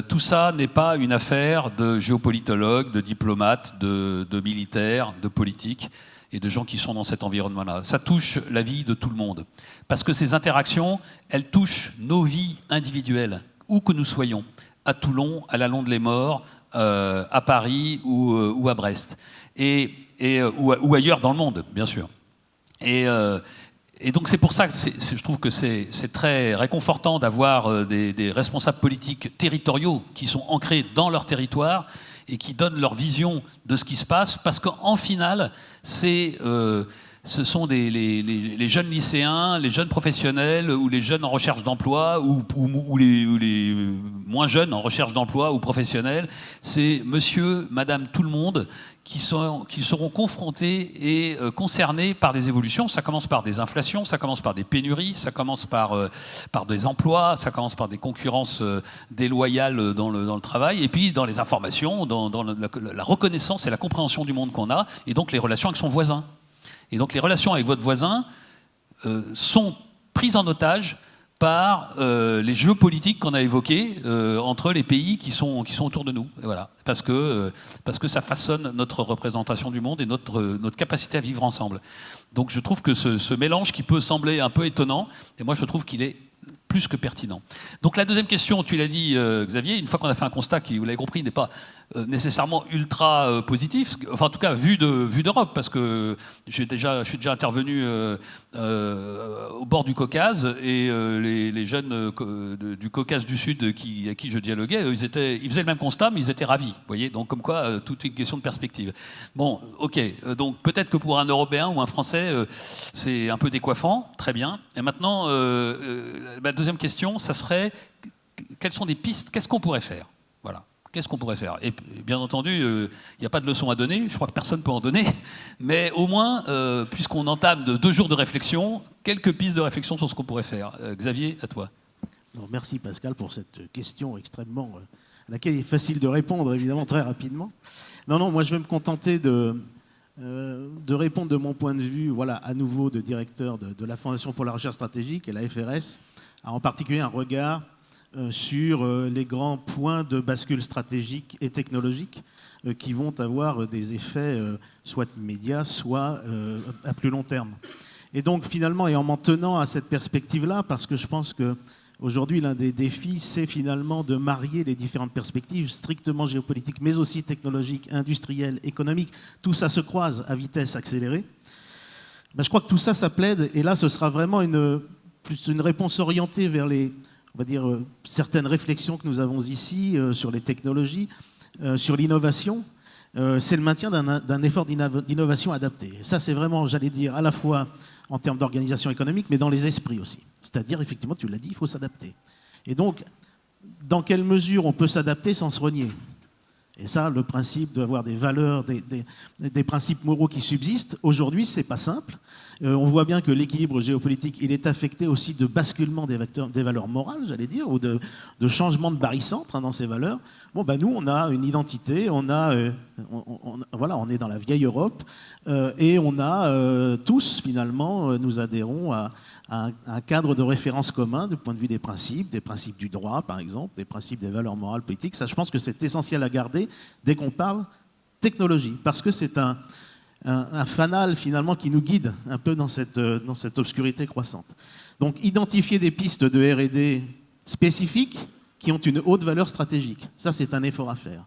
tout ça n'est pas une affaire de géopolitologues, de diplomates, de militaires, de politiques et de gens qui sont dans cet environnement-là. Ça touche la vie de tout le monde. Parce que ces interactions, elles touchent nos vies individuelles, où que nous soyons, à Toulon, à la Londe-les-Morts, à Paris ou à Brest, ou ailleurs dans le monde, bien sûr. Et donc c'est pour ça que je trouve que c'est très réconfortant d'avoir des responsables politiques territoriaux qui sont ancrés dans leur territoire et qui donnent leur vision de ce qui se passe, parce qu'en final, ce sont les jeunes lycéens, les jeunes professionnels ou les jeunes en recherche d'emploi ou les moins jeunes en recherche d'emploi ou professionnels. C'est monsieur, madame, tout le monde qui seront confrontés et concernés par des évolutions. Ça commence par des inflations, ça commence par des pénuries, ça commence par des emplois, ça commence par des concurrences déloyales dans le travail, et puis dans les informations, dans la reconnaissance et la compréhension du monde qu'on a, et donc les relations avec son voisin. Et donc les relations avec votre voisin sont prises en otage par les jeux politiques qu'on a évoqués entre les pays qui sont autour de nous. Et voilà. Parce que ça façonne notre représentation du monde et notre capacité à vivre ensemble. Donc je trouve que ce mélange qui peut sembler un peu étonnant, et moi je trouve qu'il est plus que pertinent. Donc la deuxième question, tu l'as dit Xavier, une fois qu'on a fait un constat qui, vous l'avez compris, n'est pas nécessairement ultra positif, enfin en tout cas vu d'Europe, parce que je suis déjà intervenu au bord du Caucase, et les jeunes du Caucase du Sud à qui je dialoguais, ils faisaient le même constat, mais ils étaient ravis. Vous voyez, donc comme quoi, tout est une question de perspective. Bon, ok, donc peut-être que pour un Européen ou un Français, c'est un peu décoiffant, très bien. Et maintenant, ma deuxième question, ça serait, quelles sont des pistes, qu'est-ce qu'on pourrait faire? Voilà. Qu'est-ce qu'on pourrait faire? Et bien entendu, il n'y a pas de leçon à donner, je crois que personne ne peut en donner, mais au moins, puisqu'on entame de 2 jours de réflexion, quelques pistes de réflexion sur ce qu'on pourrait faire. Xavier, à toi. Non, merci Pascal pour cette question extrêmement, à laquelle il est facile de répondre, évidemment, très rapidement. Non, moi je vais me contenter de répondre de mon point de vue, voilà, à nouveau de directeur de la Fondation pour la recherche stratégique et la FRS, a en particulier un regard sur les grands points de bascule stratégique et technologique qui vont avoir des effets soit immédiats, soit à plus long terme. Et donc finalement, et en m'en tenant à cette perspective-là, parce que je pense qu'aujourd'hui, l'un des défis, c'est finalement de marier les différentes perspectives strictement géopolitiques, mais aussi technologiques, industrielles, économiques. Tout ça se croise à vitesse accélérée. Ben, je crois que tout ça, ça plaide, et là, ce sera vraiment plus une réponse orientée vers on va dire, certaines réflexions que nous avons ici sur les technologies, sur l'innovation. C'est le maintien d'un effort d'innovation adapté. Et ça, c'est vraiment, j'allais dire, à la fois en termes d'organisation économique, mais dans les esprits aussi. C'est-à-dire, effectivement, tu l'as dit, il faut s'adapter. Et donc, dans quelle mesure on peut s'adapter sans se renier? Et ça, le principe d'avoir des valeurs, des principes moraux qui subsistent, aujourd'hui, c'est pas simple. On voit bien que l'équilibre géopolitique, il est affecté aussi de basculement des valeurs morales, j'allais dire, ou de changement de barycentre dans ces valeurs. Bon, ben nous, on a une identité, voilà, on est dans la vieille Europe, et on a tous, finalement, nous adhérons à un cadre de référence commun du point de vue des principes du droit, par exemple, des principes des valeurs morales politiques. Ça, je pense que c'est essentiel à garder dès qu'on parle technologie, parce que c'est un fanal, finalement, qui nous guide un peu dans cette obscurité croissante. Donc, identifier des pistes de R&D spécifiques qui ont une haute valeur stratégique. Ça, c'est un effort à faire.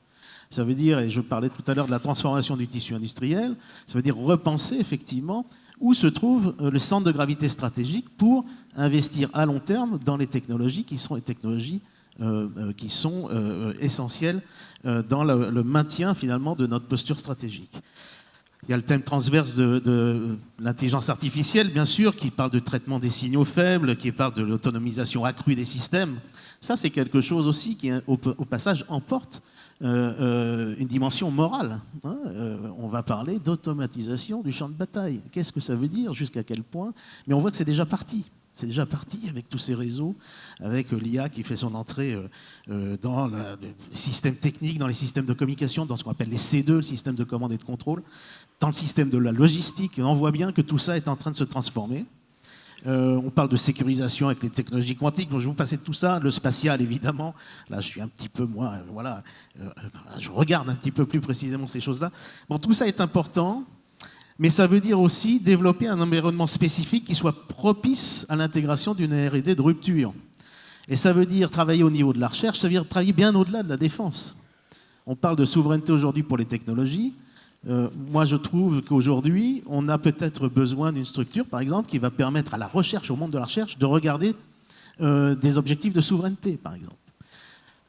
Ça veut dire, et je parlais tout à l'heure de la transformation du tissu industriel, ça veut dire repenser, effectivement, où se trouve le centre de gravité stratégique pour investir à long terme dans les technologies qui sont les technologies essentielles dans le maintien, finalement, de notre posture stratégique. Il y a le thème transverse de l'intelligence artificielle, bien sûr, qui parle de traitement des signaux faibles, qui parle de l'autonomisation accrue des systèmes. Ça, c'est quelque chose aussi qui, au passage, emporte une dimension morale. On va parler d'automatisation du champ de bataille. Qu'est-ce que ça veut dire? Jusqu'à quel point? Mais on voit que c'est déjà parti. C'est déjà parti avec tous ces réseaux, avec l'IA qui fait son entrée dans les systèmes techniques, dans les systèmes de communication, dans ce qu'on appelle les C2, le système de commande et de contrôle, dans le système de la logistique. On voit bien que tout ça est en train de se transformer. On parle de sécurisation avec les technologies quantiques. Donc, je vais vous passer tout ça. Le spatial, évidemment. Là, je suis un petit peu moins... je regarde un petit peu plus précisément ces choses-là. Bon, tout ça est important. Mais ça veut dire aussi développer un environnement spécifique qui soit propice à l'intégration d'une R&D de rupture. Et ça veut dire travailler au niveau de la recherche, ça veut dire travailler bien au-delà de la défense. On parle de souveraineté aujourd'hui pour les technologies. Moi, je trouve qu'aujourd'hui, on a peut-être besoin d'une structure, par exemple, qui va permettre à la recherche, au monde de la recherche, de regarder des objectifs de souveraineté, par exemple.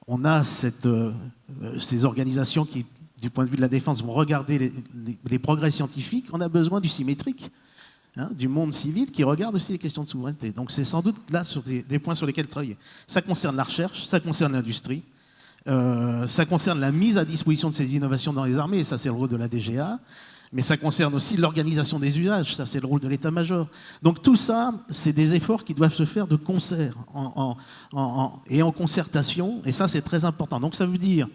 On a ces organisations qui, du point de vue de la défense, vont regarder les progrès scientifiques. On a besoin du symétrique, du monde civil qui regarde aussi les questions de souveraineté. Donc c'est sans doute là sur des points sur lesquels travailler. Ça concerne la recherche, ça concerne l'industrie, ça concerne la mise à disposition de ces innovations dans les armées, et ça c'est le rôle de la DGA, mais ça concerne aussi l'organisation des usages, ça c'est le rôle de l'état-major. Donc tout ça, c'est des efforts qui doivent se faire de concert et en concertation, et ça c'est très important. Donc ça veut dire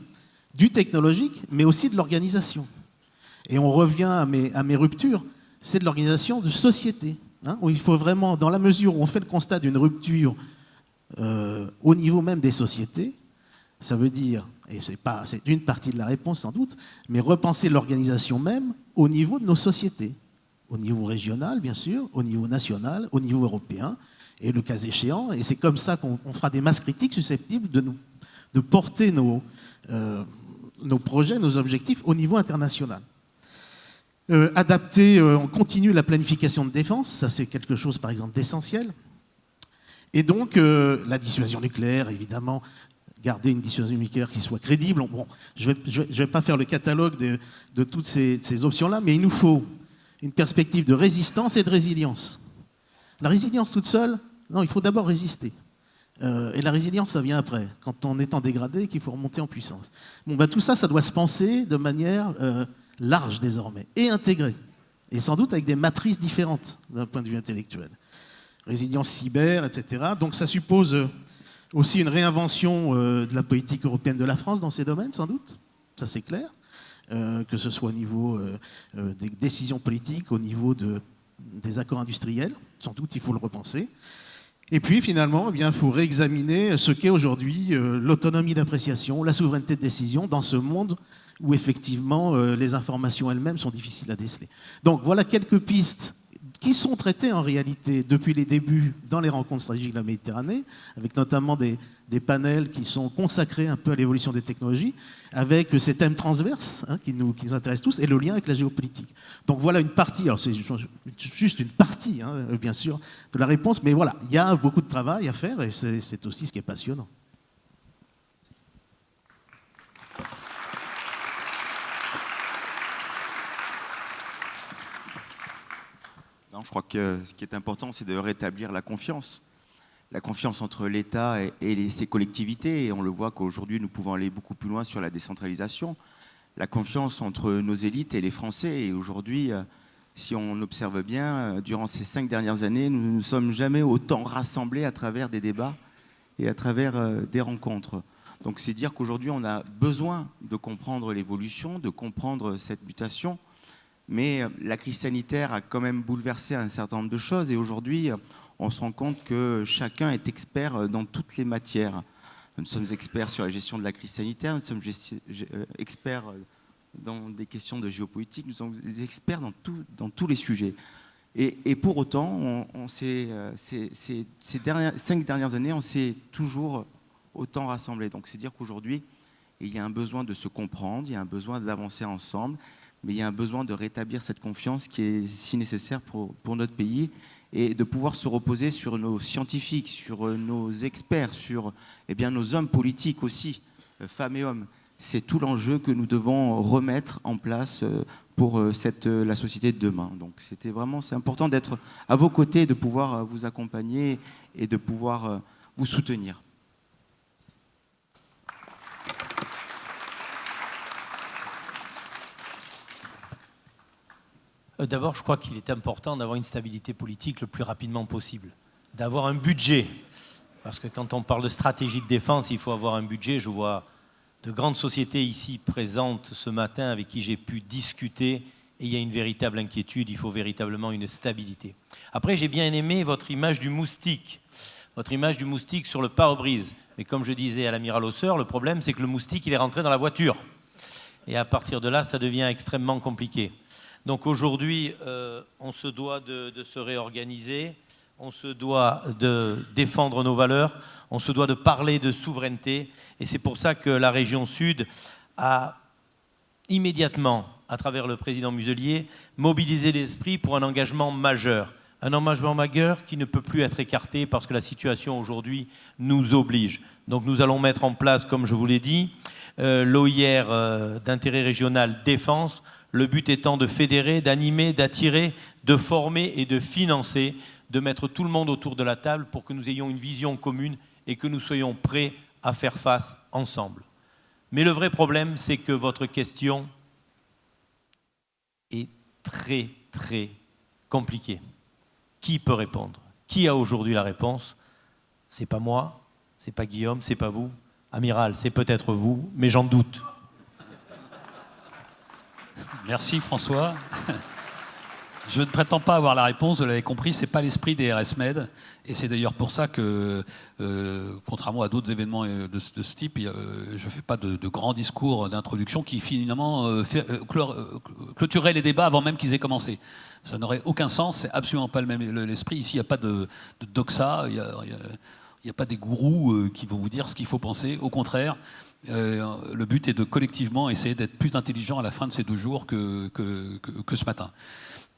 du technologique, mais aussi de l'organisation. Et on revient à mes ruptures, c'est de l'organisation de société, où il faut vraiment, dans la mesure où on fait le constat d'une rupture au niveau même des sociétés, ça veut dire, et c'est une partie de la réponse sans doute, mais repenser l'organisation même au niveau de nos sociétés, au niveau régional bien sûr, au niveau national, au niveau européen, et le cas échéant. Et c'est comme ça qu'on fera des masses critiques susceptibles de porter nos projets, nos objectifs au niveau international. Adapter en continu la planification de défense, ça c'est quelque chose par exemple d'essentiel. Et donc la dissuasion nucléaire, évidemment, garder une dissuasion nucléaire qui soit crédible. Bon, je vais pas faire le catalogue de toutes ces options-là, mais il nous faut une perspective de résistance et de résilience. La résilience toute seule, non, il faut d'abord résister. Et la résilience, ça vient après, quand on est en dégradé et qu'il faut remonter en puissance. Bon, ben, tout ça, ça doit se penser de manière large désormais, et intégrée. Et sans doute avec des matrices différentes d'un point de vue intellectuel. Résilience cyber, etc. Donc ça suppose aussi une réinvention de la politique européenne de la France dans ces domaines, sans doute. Ça, c'est clair. Que ce soit au niveau des décisions politiques, au niveau des accords industriels. Sans doute, il faut le repenser. Et puis, finalement, eh bien, il faut réexaminer ce qu'est aujourd'hui l'autonomie d'appréciation, la souveraineté de décision dans ce monde où, effectivement, les informations elles-mêmes sont difficiles à déceler. Donc, voilà quelques pistes qui sont traitées, en réalité, depuis les débuts dans les rencontres stratégiques de la Méditerranée, avec notamment des panels qui sont consacrés un peu à l'évolution des technologies, avec ces thèmes transverses qui nous intéressent tous, et le lien avec la géopolitique. Donc voilà une partie, alors c'est juste une partie, bien sûr, de la réponse, mais voilà, il y a beaucoup de travail à faire, et c'est aussi ce qui est passionnant. Non, je crois que ce qui est important, c'est de rétablir la confiance entre l'État et ses collectivités. Et on le voit qu'aujourd'hui, nous pouvons aller beaucoup plus loin sur la décentralisation. La confiance entre nos élites et les Français. Et aujourd'hui, si on observe bien, durant ces 5 dernières années, nous ne nous sommes jamais autant rassemblés à travers des débats et à travers des rencontres. Donc c'est dire qu'aujourd'hui, on a besoin de comprendre l'évolution, de comprendre cette mutation. Mais la crise sanitaire a quand même bouleversé un certain nombre de choses. Et aujourd'hui, on se rend compte que chacun est expert dans toutes les matières. Nous sommes experts sur la gestion de la crise sanitaire, nous sommes experts dans des questions de géopolitique, nous sommes des experts dans tous les sujets. Et pour autant, ces 5 dernières années, on s'est toujours autant rassemblés. Donc c'est dire qu'aujourd'hui, il y a un besoin de se comprendre, il y a un besoin d'avancer ensemble, mais il y a un besoin de rétablir cette confiance qui est si nécessaire pour notre pays, et de pouvoir se reposer sur nos scientifiques, sur nos experts, sur nos hommes politiques aussi, femmes et hommes. C'est tout l'enjeu que nous devons remettre en place pour la société de demain. Donc c'est important d'être à vos côtés, de pouvoir vous accompagner et de pouvoir vous soutenir. D'abord, je crois qu'il est important d'avoir une stabilité politique le plus rapidement possible, d'avoir un budget. Parce que quand on parle de stratégie de défense, il faut avoir un budget. Je vois de grandes sociétés ici présentes ce matin avec qui j'ai pu discuter, et il y a une véritable inquiétude, il faut véritablement une stabilité. Après, j'ai bien aimé votre image du moustique sur le pare-brise. Mais comme je disais à l'amiral Hausseur, le problème c'est que le moustique il est rentré dans la voiture. Et à partir de là, ça devient extrêmement compliqué. Donc aujourd'hui, on se doit de se réorganiser, on se doit de défendre nos valeurs, on se doit de parler de souveraineté. Et c'est pour ça que la région Sud a immédiatement, à travers le président Muselier, mobilisé l'esprit pour un engagement majeur. Un engagement majeur qui ne peut plus être écarté parce que la situation aujourd'hui nous oblige. Donc nous allons mettre en place, comme je vous l'ai dit, l'OIR d'intérêt régional défense, le but étant de fédérer, d'animer, d'attirer, de former et de financer, de mettre tout le monde autour de la table pour que nous ayons une vision commune et que nous soyons prêts à faire face ensemble. Mais le vrai problème, c'est que votre question est très, très compliquée. Qui peut répondre? Qui a aujourd'hui la réponse? C'est pas moi, c'est pas Guillaume, c'est pas vous. Amiral, c'est peut-être vous, mais j'en doute. Merci François. Je ne prétends pas avoir la réponse, vous l'avez compris, ce n'est pas l'esprit des RSMed. Et c'est d'ailleurs pour ça que, contrairement à d'autres événements de ce type, je ne fais pas de grands discours d'introduction qui finalement clôtureraient les débats avant même qu'ils aient commencé. Ça n'aurait aucun sens, c'est absolument pas l'esprit. Ici, il n'y a pas de doxa, il n'y a pas des gourous qui vont vous dire ce qu'il faut penser. Au contraire, le but est de collectivement essayer d'être plus intelligent à la fin de ces 2 jours que ce matin.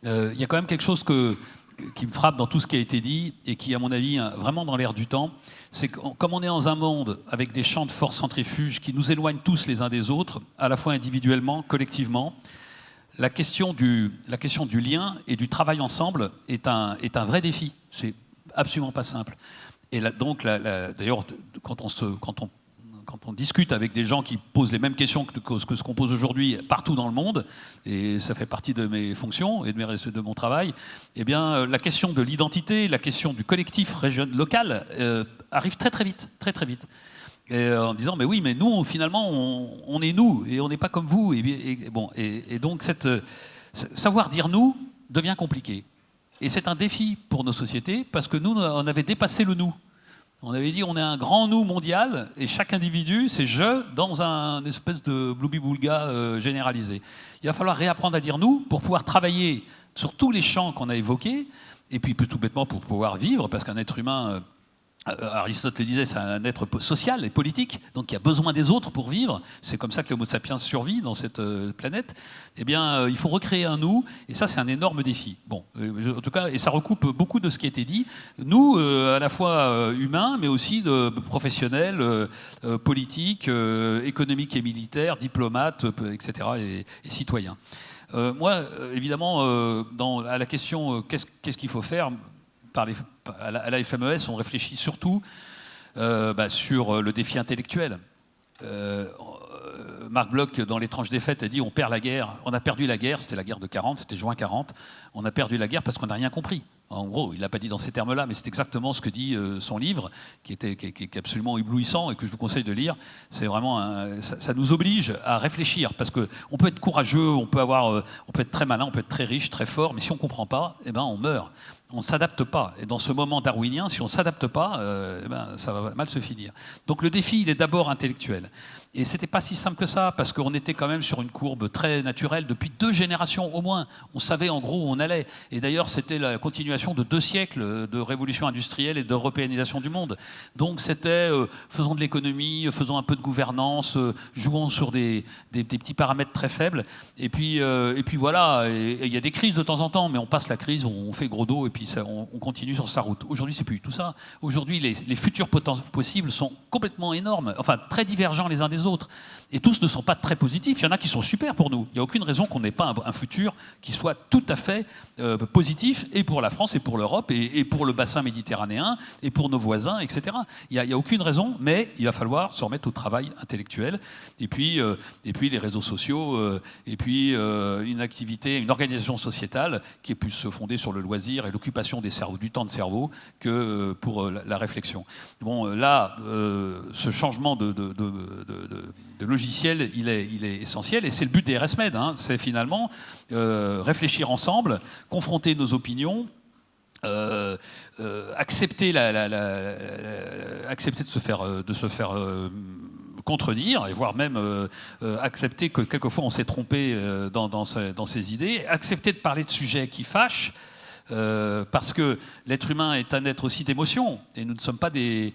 Il y a quand même quelque chose qui me frappe dans tout ce qui a été dit et qui, à mon avis, vraiment dans l'air du temps, c'est que comme on est dans un monde avec des champs de force centrifuges qui nous éloignent tous les uns des autres, à la fois individuellement, collectivement, la question du lien et du travail ensemble est un vrai défi. C'est absolument pas simple. Et donc, d'ailleurs, quand on discute avec des gens qui posent les mêmes questions que ce qu'on pose aujourd'hui partout dans le monde, et ça fait partie de mes fonctions et de mon travail, eh bien, la question de l'identité, la question du collectif local arrive très très vite, très très vite. Et en disant, mais oui, mais nous, finalement, on est nous, et on n'est pas comme vous. Et donc, savoir dire nous devient compliqué. Et c'est un défi pour nos sociétés, parce que nous, on avait dépassé le nous. On avait dit on est un grand nous mondial et chaque individu c'est je dans un espèce de bloubi-boulga généralisé. Il va falloir réapprendre à dire nous pour pouvoir travailler sur tous les champs qu'on a évoqués et puis tout bêtement pour pouvoir vivre parce qu'un être humain, Aristote le disait, c'est un être social et politique, donc il a besoin des autres pour vivre. C'est comme ça que l'Homo sapiens survit dans cette planète. Eh bien, il faut recréer un nous, et ça, c'est un énorme défi. Bon, en tout cas, et ça recoupe beaucoup de ce qui a été dit. Nous, à la fois humains, mais aussi de professionnels, politiques, économiques et militaires, diplomates, etc., et citoyens. Moi, évidemment, à la question qu'est-ce qu'il faut faire à la FMES, on réfléchit surtout sur le défi intellectuel. Marc Bloch, dans L'étrange défaite, a dit on perd la guerre. On a perdu la guerre, c'était la guerre de 40, c'était juin 40. On a perdu la guerre parce qu'on n'a rien compris. En gros, il ne l'a pas dit dans ces termes-là, mais c'est exactement ce que dit son livre, qui est absolument éblouissant et que je vous conseille de lire. C'est vraiment ça nous oblige à réfléchir, parce qu'on peut être courageux, on peut être très malin, on peut être très riche, très fort, mais si on ne comprend pas, eh ben, on meurt. On ne s'adapte pas. Et dans ce moment darwinien, si on ne s'adapte pas, ça va mal se finir. Donc le défi, il est d'abord intellectuel. Et ce n'était pas si simple que ça, parce qu'on était quand même sur une courbe très naturelle depuis 2 générations au moins. On savait en gros où on allait. Et d'ailleurs, c'était la continuation de 2 siècles de révolution industrielle et d'européanisation du monde. Donc c'était faisons de l'économie, faisons un peu de gouvernance, jouons sur des petits paramètres très faibles. Et puis voilà, il y a des crises de temps en temps, mais on passe la crise, on fait gros dos et puis on continue sur sa route. Aujourd'hui, c'est plus tout ça. Aujourd'hui, les futurs possibles sont complètement énormes, enfin très divergents les uns des autres. Et tous ne sont pas très positifs. Il y en a qui sont super pour nous. Il n'y a aucune raison qu'on n'ait pas un futur qui soit tout à fait positif, et pour la France, et pour l'Europe, et pour le bassin méditerranéen, et pour nos voisins, etc. Il n'y a aucune raison, mais il va falloir se remettre au travail intellectuel. Et puis les réseaux sociaux, et puis une organisation sociétale qui est plus fondée sur le loisir et l'occupation des cerveaux, du temps de cerveau, que pour la réflexion. Bon, là, ce changement de logiciel, il est essentiel, et c'est le but des RSMed, hein. C'est finalement réfléchir ensemble, confronter nos opinions, accepter accepter de se faire contredire, et voire même accepter que quelquefois on s'est trompé dans ses idées, accepter de parler de sujets qui fâchent, parce que l'être humain est un être aussi d'émotion, et nous ne sommes pas des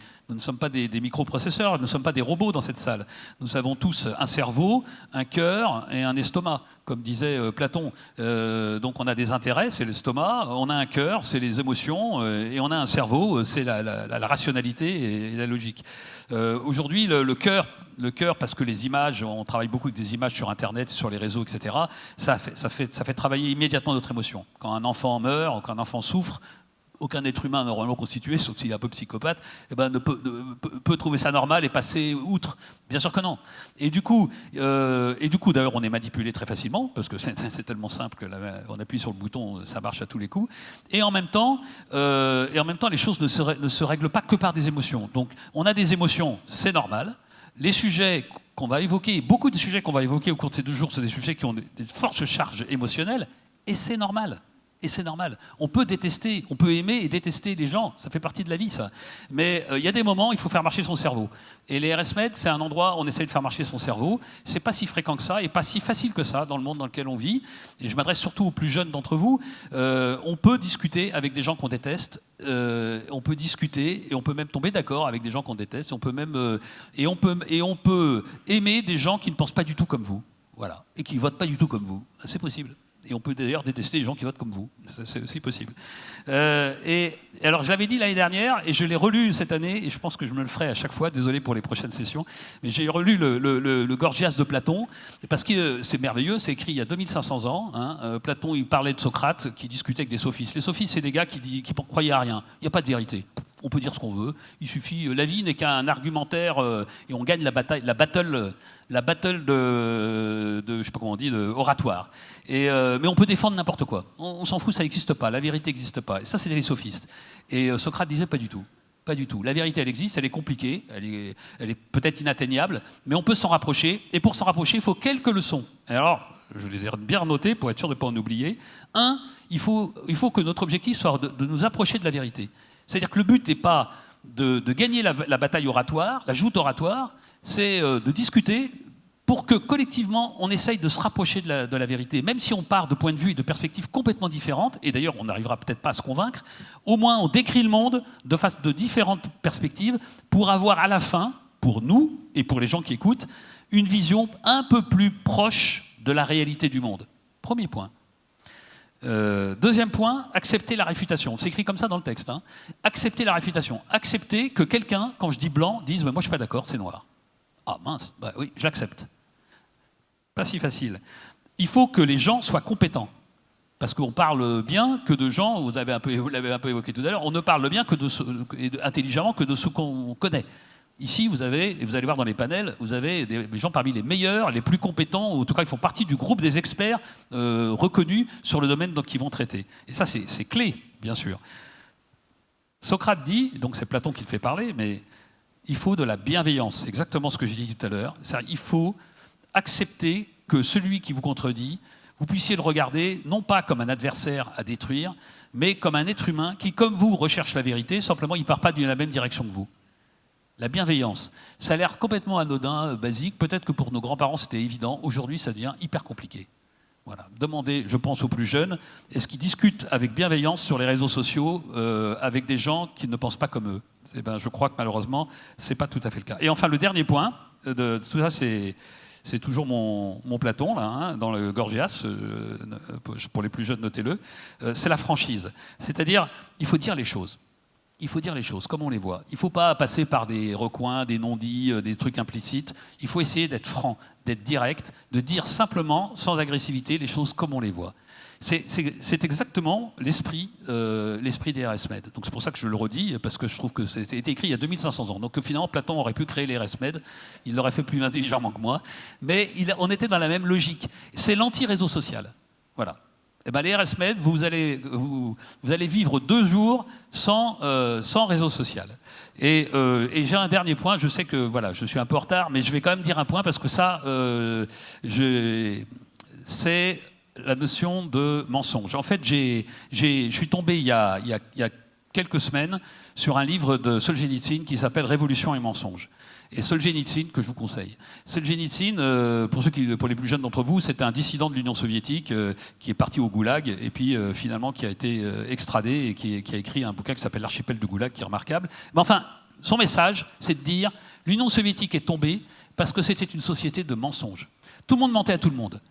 microprocesseurs, nous ne sommes pas des robots dans cette salle. Nous avons tous un cerveau, un cœur et un estomac, comme disait Platon. Donc on a des intérêts, c'est l'estomac, on a un cœur, c'est les émotions, et on a un cerveau, c'est la rationalité et la logique. Aujourd'hui, le cœur, parce que les images, on travaille beaucoup avec des images sur Internet, sur les réseaux, etc., ça fait travailler immédiatement notre émotion. Quand un enfant meurt, ou quand un enfant souffre, aucun être humain normalement constitué, sauf s'il est un peu psychopathe, peut trouver ça normal et passer outre. Bien sûr que non. Et du coup, d'ailleurs, on est manipulé très facilement, parce que c'est tellement simple qu'on appuie sur le bouton, ça marche à tous les coups. Et en même temps, les choses ne se règlent pas que par des émotions. Donc, on a des émotions, c'est normal. Les sujets qu'on va évoquer, beaucoup de sujets qu'on va évoquer au cours de ces 2 jours, c'est des sujets qui ont des fortes charges émotionnelles, et c'est normal. Et c'est normal. On peut détester, on peut aimer et détester les gens. Ça fait partie de la vie, ça. Mais il y a des moments où il faut faire marcher son cerveau. Et les RSMed, c'est un endroit où on essaye de faire marcher son cerveau. C'est pas si fréquent que ça et pas si facile que ça dans le monde dans lequel on vit. Et je m'adresse surtout aux plus jeunes d'entre vous. On peut discuter avec des gens qu'on déteste. On peut discuter et on peut même tomber d'accord avec des gens qu'on déteste. On peut même et on peut aimer des gens qui ne pensent pas du tout comme vous. Voilà. Et qui ne votent pas du tout comme vous. C'est possible. Et on peut d'ailleurs détester les gens qui votent comme vous. C'est aussi possible. Et alors, je l'avais dit l'année dernière, et je l'ai relu cette année, et je pense que je me le ferai à chaque fois, désolé pour les prochaines sessions, mais j'ai relu le Gorgias de Platon, parce que c'est merveilleux, c'est écrit il y a 2500 ans. Hein. Platon, il parlait de Socrate, qui discutait avec des sophistes. Les sophistes, c'est des gars qui croyaient à rien. Il n'y a pas de vérité. On peut dire ce qu'on veut. Il suffit. La vie n'est qu'un argumentaire, et on gagne la battle de je sais pas comment on dit, de oratoire. Mais on peut défendre n'importe quoi. On s'en fout, ça n'existe pas. La vérité n'existe pas. Et ça, c'était les sophistes. Et Socrate disait pas du tout. Pas du tout. La vérité, elle existe, elle est compliquée, elle est peut-être inatteignable, mais on peut s'en rapprocher. Et pour s'en rapprocher, il faut quelques leçons. Et alors, je les ai bien notées pour être sûr de ne pas en oublier. Un, il faut que notre objectif soit de nous approcher de la vérité. C'est-à-dire que le but n'est pas de gagner la bataille oratoire, la joute oratoire, c'est de discuter pour que collectivement on essaye de se rapprocher de la vérité, même si on part de points de vue et de perspectives complètement différentes, et d'ailleurs on n'arrivera peut-être pas à se convaincre, au moins on décrit le monde de différentes perspectives pour avoir à la fin, pour nous et pour les gens qui écoutent, une vision un peu plus proche de la réalité du monde. Premier point. Deuxième point, accepter la réfutation. C'est écrit comme ça dans le texte. Hein. Accepter la réfutation. Accepter que quelqu'un, quand je dis blanc, dise moi je suis pas d'accord, c'est noir. Ah mince, bah oui, je l'accepte. Pas si facile. Il faut que les gens soient compétents. Parce qu'on parle bien que de gens, vous l'avez un peu évoqué tout à l'heure, on ne parle bien que intelligemment que de ceux qu'on connaît. Ici, vous allez voir dans les panels, vous avez des gens parmi les meilleurs, les plus compétents, ou en tout cas, ils font partie du groupe des experts reconnus sur le domaine qu'ils vont traiter. Et ça, c'est clé, bien sûr. Socrate dit, donc c'est Platon qui le fait parler, mais il faut de la bienveillance, exactement ce que j'ai dit tout à l'heure. Il faut accepter que celui qui vous contredit, vous puissiez le regarder non pas comme un adversaire à détruire, mais comme un être humain qui, comme vous, recherche la vérité, simplement il ne part pas dans la même direction que vous. La bienveillance. Ça a l'air complètement anodin, basique. Peut-être que pour nos grands-parents, c'était évident. Aujourd'hui, ça devient hyper compliqué. Voilà. Demandez, je pense, aux plus jeunes, est-ce qu'ils discutent avec bienveillance sur les réseaux sociaux avec des gens qui ne pensent pas comme eux? Je crois que malheureusement, ce n'est pas tout à fait le cas. Et enfin, le dernier point, tout ça, c'est toujours mon Platon, là, hein, dans le Gorgias, pour les plus jeunes, notez-le, c'est la franchise. C'est-à-dire, il faut dire les choses. Il faut dire les choses comme on les voit. Il ne faut pas passer par des recoins, des non-dits, des trucs implicites. Il faut essayer d'être franc, d'être direct, de dire simplement, sans agressivité, les choses comme on les voit. C'est exactement l'esprit des RSMed. Donc c'est pour ça que je le redis, parce que je trouve que c'était écrit il y a 2500 ans. Donc finalement, Platon aurait pu créer les RSMed. Il l'aurait fait plus intelligemment que moi. Mais on était dans la même logique. C'est l'anti-réseau social. Voilà. Eh ben, les RSMed, vous allez vivre 2 jours sans réseau social. Et j'ai un dernier point. Je sais que voilà, je suis un peu en retard, mais je vais quand même dire un point parce que ça, c'est la notion de mensonge. En fait, je suis tombé il y a quelques semaines sur un livre de Solzhenitsyn qui s'appelle Révolution et mensonge. Et Solzhenitsyn, que je vous conseille. Solzhenitsyn, pour les plus jeunes d'entre vous, c'était un dissident de l'Union soviétique qui est parti au Goulag et puis finalement qui a été extradé et qui a écrit un bouquin qui s'appelle L'archipel du Goulag, qui est remarquable. Mais enfin, son message, c'est de dire l'Union soviétique est tombée parce que c'était une société de mensonges. Tout le monde mentait à tout le monde.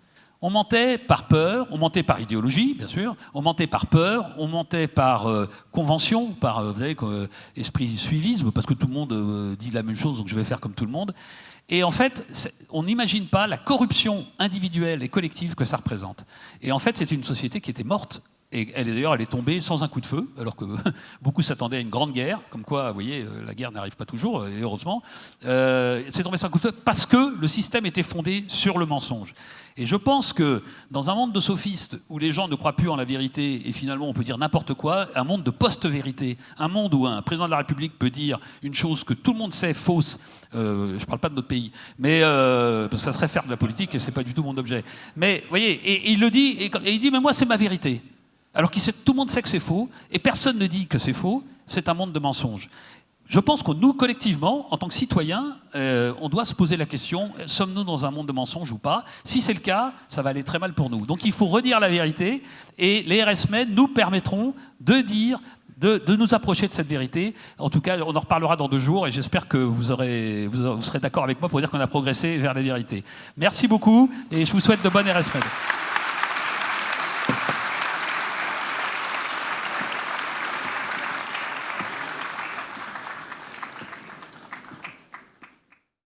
On mentait par peur, on mentait par idéologie, bien sûr, on mentait par peur, on mentait par convention, par vous savez, esprit suivisme, parce que tout le monde dit la même chose, donc je vais faire comme tout le monde. Et en fait, on n'imagine pas la corruption individuelle et collective que ça représente. Et en fait, c'était une société qui était morte. Et d'ailleurs, elle est tombée sans un coup de feu, alors que beaucoup s'attendaient à une grande guerre, comme quoi, vous voyez, la guerre n'arrive pas toujours, et heureusement. C'est tombé sans un coup de feu parce que le système était fondé sur le mensonge. Et je pense que dans un monde de sophistes, où les gens ne croient plus en la vérité, et finalement on peut dire n'importe quoi, un monde de post-vérité, un monde où un président de la République peut dire une chose que tout le monde sait fausse, je ne parle pas de notre pays, mais parce que ça serait faire de la politique, et ce n'est pas du tout mon objet. Mais, vous voyez, et il le dit, et il dit, mais moi c'est ma vérité. alors que tout le monde sait que c'est faux, et personne ne dit que c'est faux, c'est un monde de mensonges. Je pense que nous, collectivement, en tant que citoyens, on doit se poser la question, sommes-nous dans un monde de mensonges ou pas? Si c'est le cas, ça va aller très mal pour nous. Donc il faut redire la vérité, et les RSMed nous permettront de dire, de nous approcher de cette vérité. En tout cas, on en reparlera dans 2 jours, et j'espère que vous serez d'accord avec moi pour dire qu'on a progressé vers la vérité. Merci beaucoup, et je vous souhaite de bonnes RSMed.